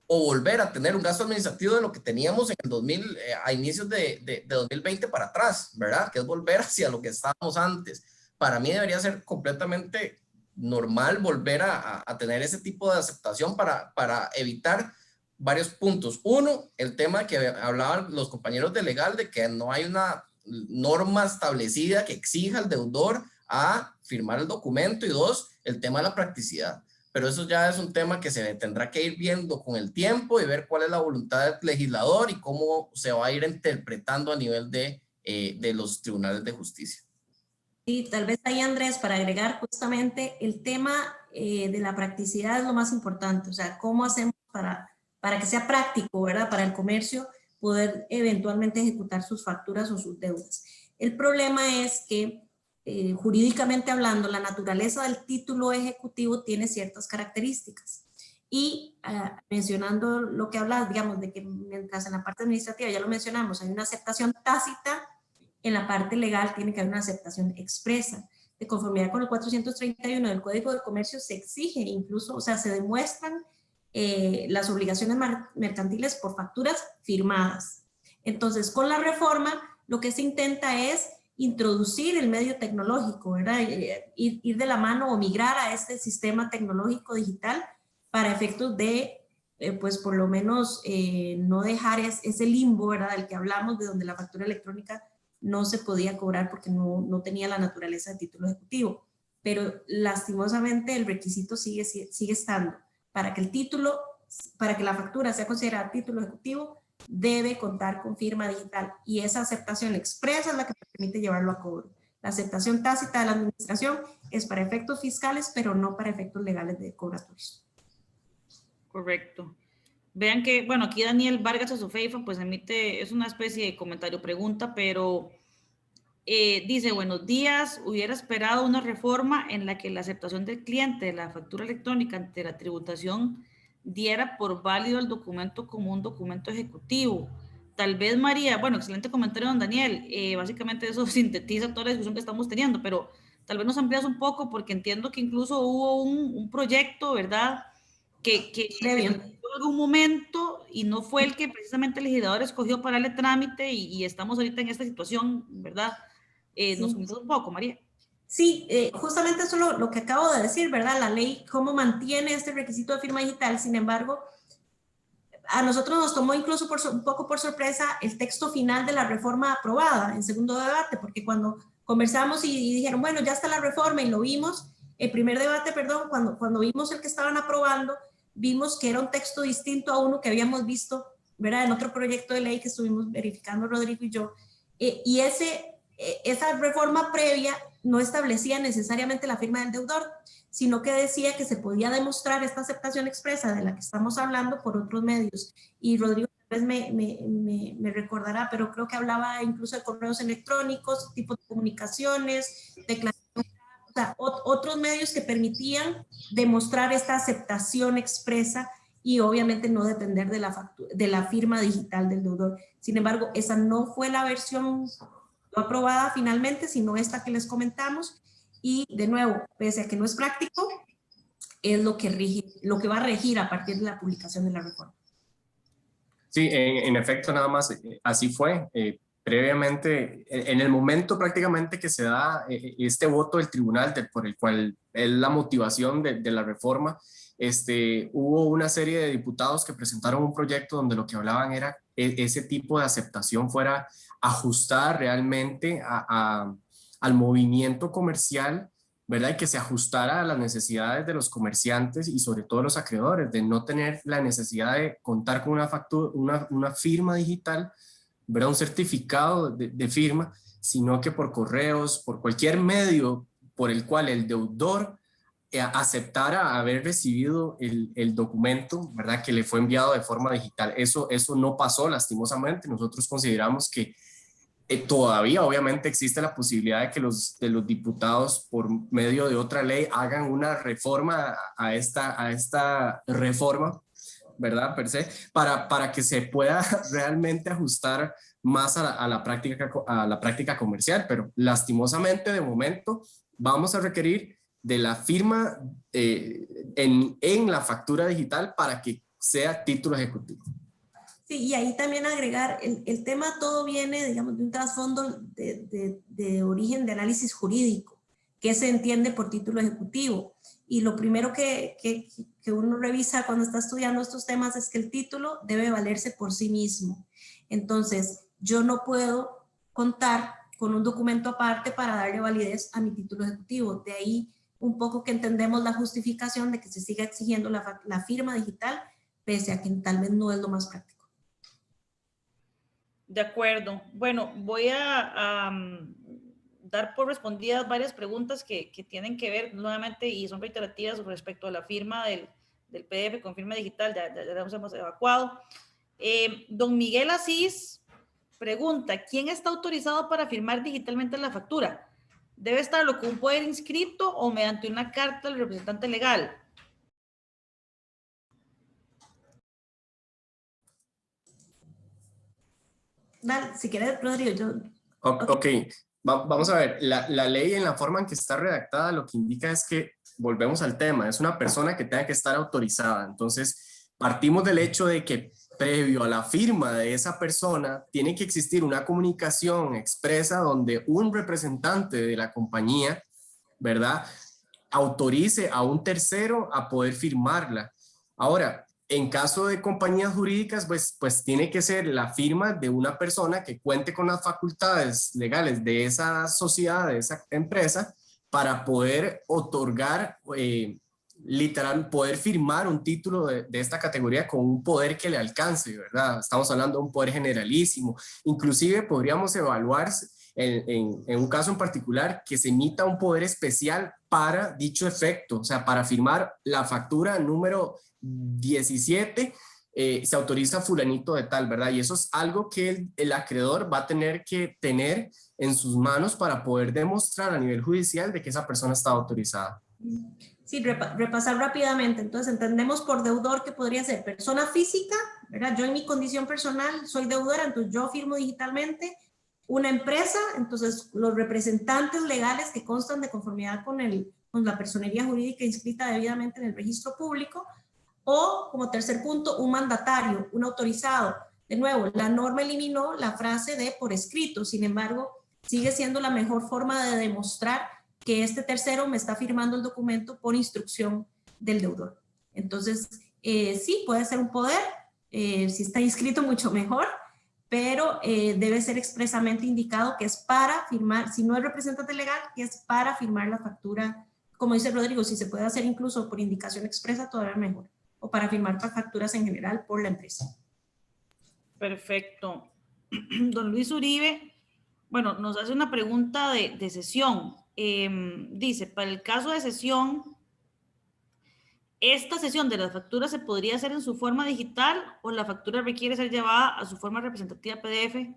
o volver a tener un gasto administrativo de lo que teníamos en el a inicios de 2020 para atrás, ¿verdad? Que es volver hacia lo que estábamos antes. Para mí debería ser completamente normal volver a tener ese tipo de aceptación para evitar varios puntos. Uno, el tema que hablaban los compañeros de legal de que no hay una norma establecida que exija al deudor a firmar el documento, y dos, el tema de la practicidad. Pero eso ya es un tema que se tendrá que ir viendo con el tiempo y ver cuál es la voluntad del legislador y cómo se va a ir interpretando a nivel de los tribunales de justicia. Y tal vez ahí, Andrés, para agregar justamente el tema de la practicidad es lo más importante, o sea, cómo hacemos para que sea práctico, ¿verdad? Para el comercio poder eventualmente ejecutar sus facturas o sus deudas. El problema es que jurídicamente hablando, la naturaleza del título ejecutivo tiene ciertas características. Y mencionando lo que hablas, digamos, de que mientras en la parte administrativa, ya lo mencionamos, hay una aceptación tácita, en la parte legal tiene que haber una aceptación expresa. De conformidad con el 431 del Código de Comercio se exige incluso, o sea, se demuestran las obligaciones mercantiles por facturas firmadas. Entonces, con la reforma, lo que se intenta es introducir el medio tecnológico, ¿verdad? Ir de la mano o migrar a este sistema tecnológico digital para efectos de, pues por lo menos, no dejar ese limbo, ¿verdad? Del que hablamos, de donde la factura electrónica no se podía cobrar porque no tenía la naturaleza de título ejecutivo. Pero lastimosamente el requisito sigue estando. Para que el título, para que la factura sea considerada título ejecutivo, debe contar con firma digital, y esa aceptación expresa es la que permite llevarlo a cobro. La aceptación tácita de la administración es para efectos fiscales, pero no para efectos legales de cobratorios. Correcto. Vean que, bueno, aquí Daniel Vargas Azofeifa pues emite, es una especie de comentario pregunta, pero dice, buenos días, hubiera esperado una reforma en la que la aceptación del cliente de la factura electrónica ante la tributación diera por válido el documento como un documento ejecutivo. Tal vez María, bueno, excelente comentario don Daniel, básicamente eso sintetiza toda la discusión que estamos teniendo, pero tal vez nos amplías un poco porque entiendo que incluso hubo un proyecto, ¿verdad?, que en algún momento y no fue el que precisamente el legislador escogió para darle trámite y estamos ahorita en esta situación, ¿verdad? Sí. Nos comentas un poco, María. Sí, justamente eso es lo que acabo de decir, ¿verdad? La ley, cómo mantiene este requisito de firma digital, sin embargo, a nosotros nos tomó incluso un poco por sorpresa el texto final de la reforma aprobada en segundo debate, porque cuando conversamos y dijeron, bueno, ya está la reforma y lo vimos, el primer debate, perdón, cuando vimos el que estaban aprobando, vimos que era un texto distinto a uno que habíamos visto, ¿verdad? En otro proyecto de ley que estuvimos verificando Rodrigo y yo, y esa reforma previa no establecía necesariamente la firma del deudor, sino que decía que se podía demostrar esta aceptación expresa de la que estamos hablando por otros medios. Y Rodrigo tal vez me recordará, pero creo que hablaba incluso de correos electrónicos, tipo de comunicaciones, declaraciones, o sea, otros medios que permitían demostrar esta aceptación expresa y obviamente no depender de la firma digital del deudor. Sin embargo, esa no fue la versión aprobada finalmente, sino esta que les comentamos. Y de nuevo, pese a que no es práctico, es lo que rige, lo que va a regir a partir de la publicación de la reforma. Sí, en efecto, nada más así fue. Previamente, en el momento prácticamente que se da este voto del tribunal por el cual es la motivación de la reforma, hubo una serie de diputados que presentaron un proyecto donde lo que hablaban era ese tipo de aceptación fuera ajustada realmente al movimiento comercial, ¿verdad? Y que se ajustara a las necesidades de los comerciantes y sobre todo los acreedores, de no tener la necesidad de contar con una factura, una firma digital, ¿verdad? Un certificado de firma, sino que por correos, por cualquier medio por el cual el deudor aceptara haber recibido el documento, ¿verdad? Que le fue enviado de forma digital. Eso no pasó lastimosamente. Nosotros consideramos que todavía obviamente existe la posibilidad de que los diputados por medio de otra ley hagan una reforma a esta reforma, ¿verdad? Per se, para que se pueda realmente ajustar más a la práctica comercial, pero lastimosamente de momento vamos a requerir de la firma en la factura digital para que sea título ejecutivo. Sí, y ahí también agregar, el tema todo viene, digamos, de un trasfondo de origen de análisis jurídico, que se entiende por título ejecutivo. Y lo primero que uno revisa cuando está estudiando estos temas es que el título debe valerse por sí mismo. Entonces, yo no puedo contar con un documento aparte para darle validez a mi título ejecutivo. De ahí un poco que entendemos la justificación de que se siga exigiendo la firma digital, pese a que tal vez no es lo más práctico. De acuerdo. Bueno, voy a dar por respondidas varias preguntas que tienen que ver nuevamente y son reiterativas respecto a la firma del PDF con firma digital, ya los hemos evacuado. Don Miguel Asís pregunta, ¿quién está autorizado para firmar digitalmente la factura? ¿Debe estarlo con un poder inscrito o mediante una carta del representante legal? Dale, si quieres, Rodrigo, yo... Ok, vamos a ver, la ley en la forma en que está redactada lo que indica es que, volvemos al tema, es una persona que tenga que estar autorizada. Entonces, partimos del hecho de que previo a la firma de esa persona tiene que existir una comunicación expresa donde un representante de la compañía, ¿verdad?, autorice a un tercero a poder firmarla. Ahora, en caso de compañías jurídicas, pues tiene que ser la firma de una persona que cuente con las facultades legales de esa sociedad, de esa empresa, para poder otorgar, literal, poder firmar un título de esta categoría con un poder que le alcance, ¿verdad? Estamos hablando de un poder generalísimo. Inclusive podríamos evaluar en un caso en particular, que se emita un poder especial para dicho efecto, o sea, para firmar la factura número 17, se autoriza fulanito de tal, ¿verdad? Y eso es algo que el acreedor va a tener que tener en sus manos para poder demostrar a nivel judicial de que esa persona está autorizada. Sí, repasar rápidamente. Entonces, entendemos por deudor que podría ser persona física, ¿verdad? Yo en mi condición personal soy deudora, entonces yo firmo digitalmente. Una empresa, entonces los representantes legales que constan de conformidad con la personería jurídica inscrita debidamente en el registro público. O, como tercer punto, un mandatario, un autorizado. De nuevo, la norma eliminó la frase de por escrito, sin embargo, sigue siendo la mejor forma de demostrar que este tercero me está firmando el documento por instrucción del deudor. Entonces, sí, puede ser un poder, si está inscrito mucho mejor, pero debe ser expresamente indicado que es para firmar, si no es representante legal, que es para firmar la factura. Como dice Rodrigo, si se puede hacer incluso por indicación expresa, todavía mejor, o para firmar facturas en general por la empresa. Perfecto. Don Luis Uribe, bueno, nos hace una pregunta de cesión. Dice, para el caso de cesión, ¿esta cesión de las facturas se podría hacer en su forma digital o la factura requiere ser llevada a su forma representativa PDF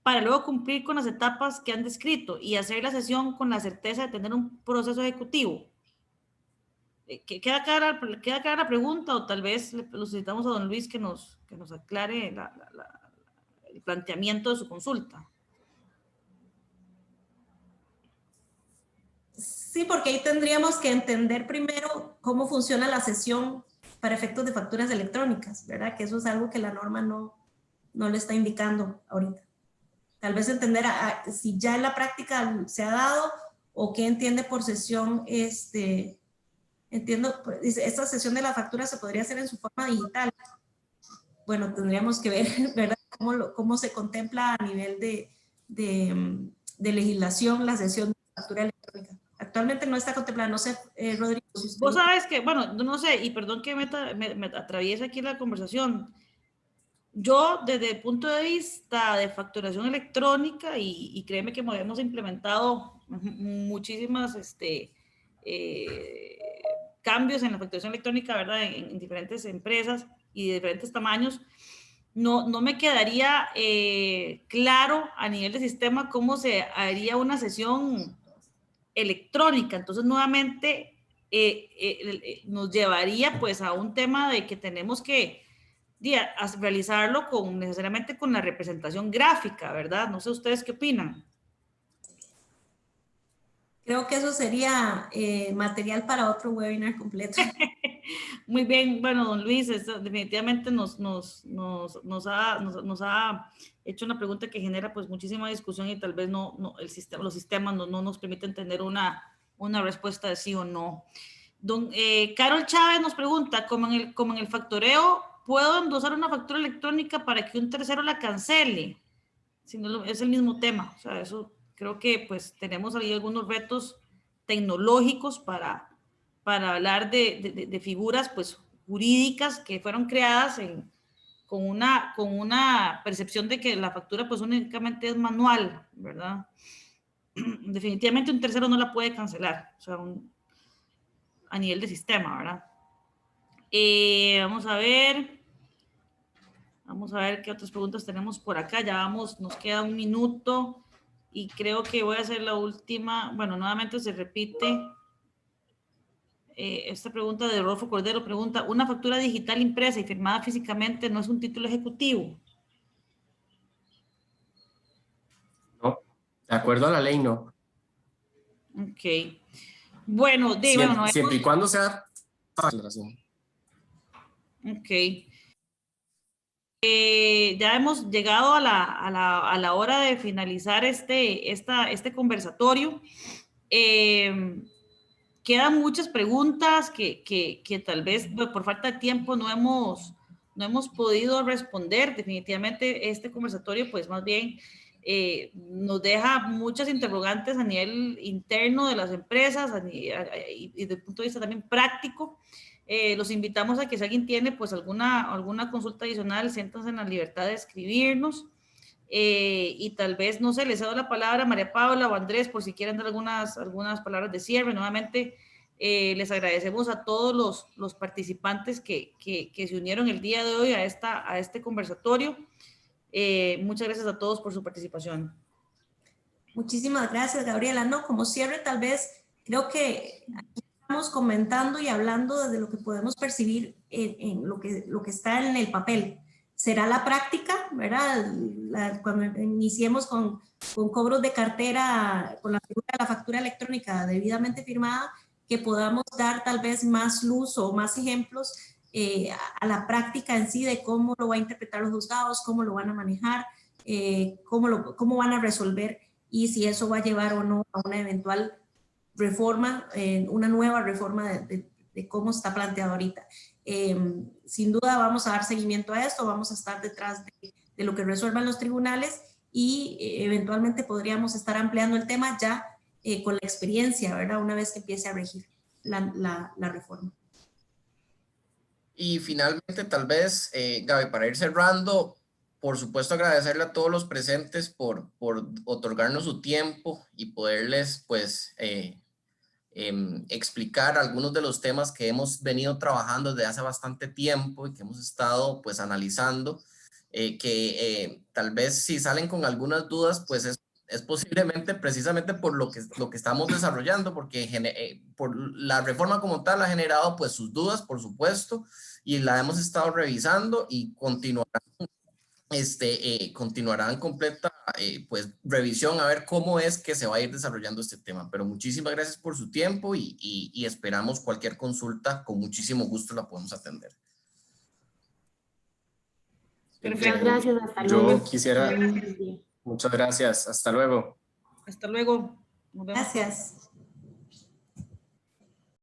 para luego cumplir con las etapas que han descrito y hacer la cesión con la certeza de tener un proceso ejecutivo? ¿Queda clara la pregunta o tal vez le solicitamos a don Luis que nos aclare el planteamiento de su consulta? Sí, porque ahí tendríamos que entender primero cómo funciona la cesión para efectos de facturas electrónicas, ¿verdad? Que eso es algo que la norma no le está indicando ahorita. Tal vez entender si ya en la práctica se ha dado o qué entiende por cesión. Entiendo, esta cesión de la factura se podría hacer en su forma digital. Bueno, tendríamos que ver, ¿verdad? Cómo se contempla a nivel de legislación la cesión de la factura electrónica. Actualmente no está contemplada, no sé, Rodrigo. Si usted... Vos sabes que, bueno, no sé, y perdón que me atraviese aquí la conversación. Yo, desde el punto de vista de facturación electrónica, y créeme que hemos implementado muchísimas cambios en la facturación electrónica, ¿verdad? En diferentes empresas y de diferentes tamaños, no me quedaría claro a nivel de sistema cómo se haría una sesión electrónica. Entonces, nuevamente, nos llevaría pues a un tema de que tenemos que realizarlo necesariamente con la representación gráfica, ¿verdad? No sé ustedes qué opinan. Creo que eso sería material para otro webinar completo. Muy bien, bueno, don Luis, definitivamente nos ha hecho una pregunta que genera pues muchísima discusión y tal vez los sistemas no nos permiten tener una respuesta de sí o no. Carol Chávez nos pregunta, como en el factoreo, ¿puedo endosar una factura electrónica para que un tercero la cancele? Si no, es el mismo tema, o sea, eso creo que pues tenemos ahí algunos retos tecnológicos para hablar de figuras pues jurídicas que fueron creadas con una percepción de que la factura pues únicamente es manual, ¿verdad? Definitivamente un tercero no la puede cancelar, o sea, a nivel de sistema, ¿verdad? Vamos a ver qué otras preguntas tenemos por acá. Ya nos queda un minuto y creo que voy a hacer la última. Bueno, nuevamente se repite esta pregunta de Rodolfo Cordero. Pregunta, ¿una factura digital impresa y firmada físicamente no es un título ejecutivo? No, de acuerdo a la ley, no. Ok. Bueno, siempre y cuando sea fácil. Ok. Ya hemos llegado a la hora de finalizar este conversatorio. Quedan muchas preguntas que tal vez por falta de tiempo no hemos podido responder. Definitivamente este conversatorio pues más bien nos deja muchas interrogantes a nivel interno de las empresas y desde el punto de vista también práctico. Los invitamos a que si alguien tiene pues alguna consulta adicional, siéntanse en la libertad de escribirnos. y tal vez, no sé, les cedo la palabra a María Paula o Andrés por si quieren dar algunas palabras de cierre. Nuevamente, les agradecemos a todos los participantes que se unieron el día de hoy a este conversatorio. Muchas gracias a todos por su participación. Muchísimas gracias, Gabriela. No, como cierre, tal vez creo que aquí estamos comentando y hablando desde lo que podemos percibir en lo que está en el papel. Será la práctica, ¿verdad? Cuando iniciemos con cobros de cartera, con la figura de la factura electrónica debidamente firmada, que podamos dar tal vez más luz o más ejemplos a la práctica en sí de cómo lo van a interpretar los juzgados, cómo lo van a manejar, cómo van a resolver y si eso va a llevar o no a una eventual reforma, una nueva reforma de cómo está planteado ahorita. Sin duda vamos a dar seguimiento a esto, vamos a estar detrás de lo que resuelvan los tribunales y eventualmente podríamos estar ampliando el tema ya con la experiencia, ¿verdad? Una vez que empiece a regir la reforma. Y finalmente, tal vez, Gaby, para ir cerrando, por supuesto agradecerle a todos los presentes por otorgarnos su tiempo y poderles, pues, explicar algunos de los temas que hemos venido trabajando desde hace bastante tiempo y que hemos estado, pues, analizando, tal vez si salen con algunas dudas, pues es posiblemente precisamente por lo que estamos desarrollando, porque por la reforma como tal ha generado, pues, sus dudas, por supuesto, y la hemos estado revisando y continuarán completa pues revisión a ver cómo es que se va a ir desarrollando este tema. Pero muchísimas gracias por su tiempo y esperamos cualquier consulta, con muchísimo gusto la podemos atender. Muchas gracias, hasta luego. Yo quisiera, muchas gracias, hasta luego. Hasta luego. Nos vemos. Gracias.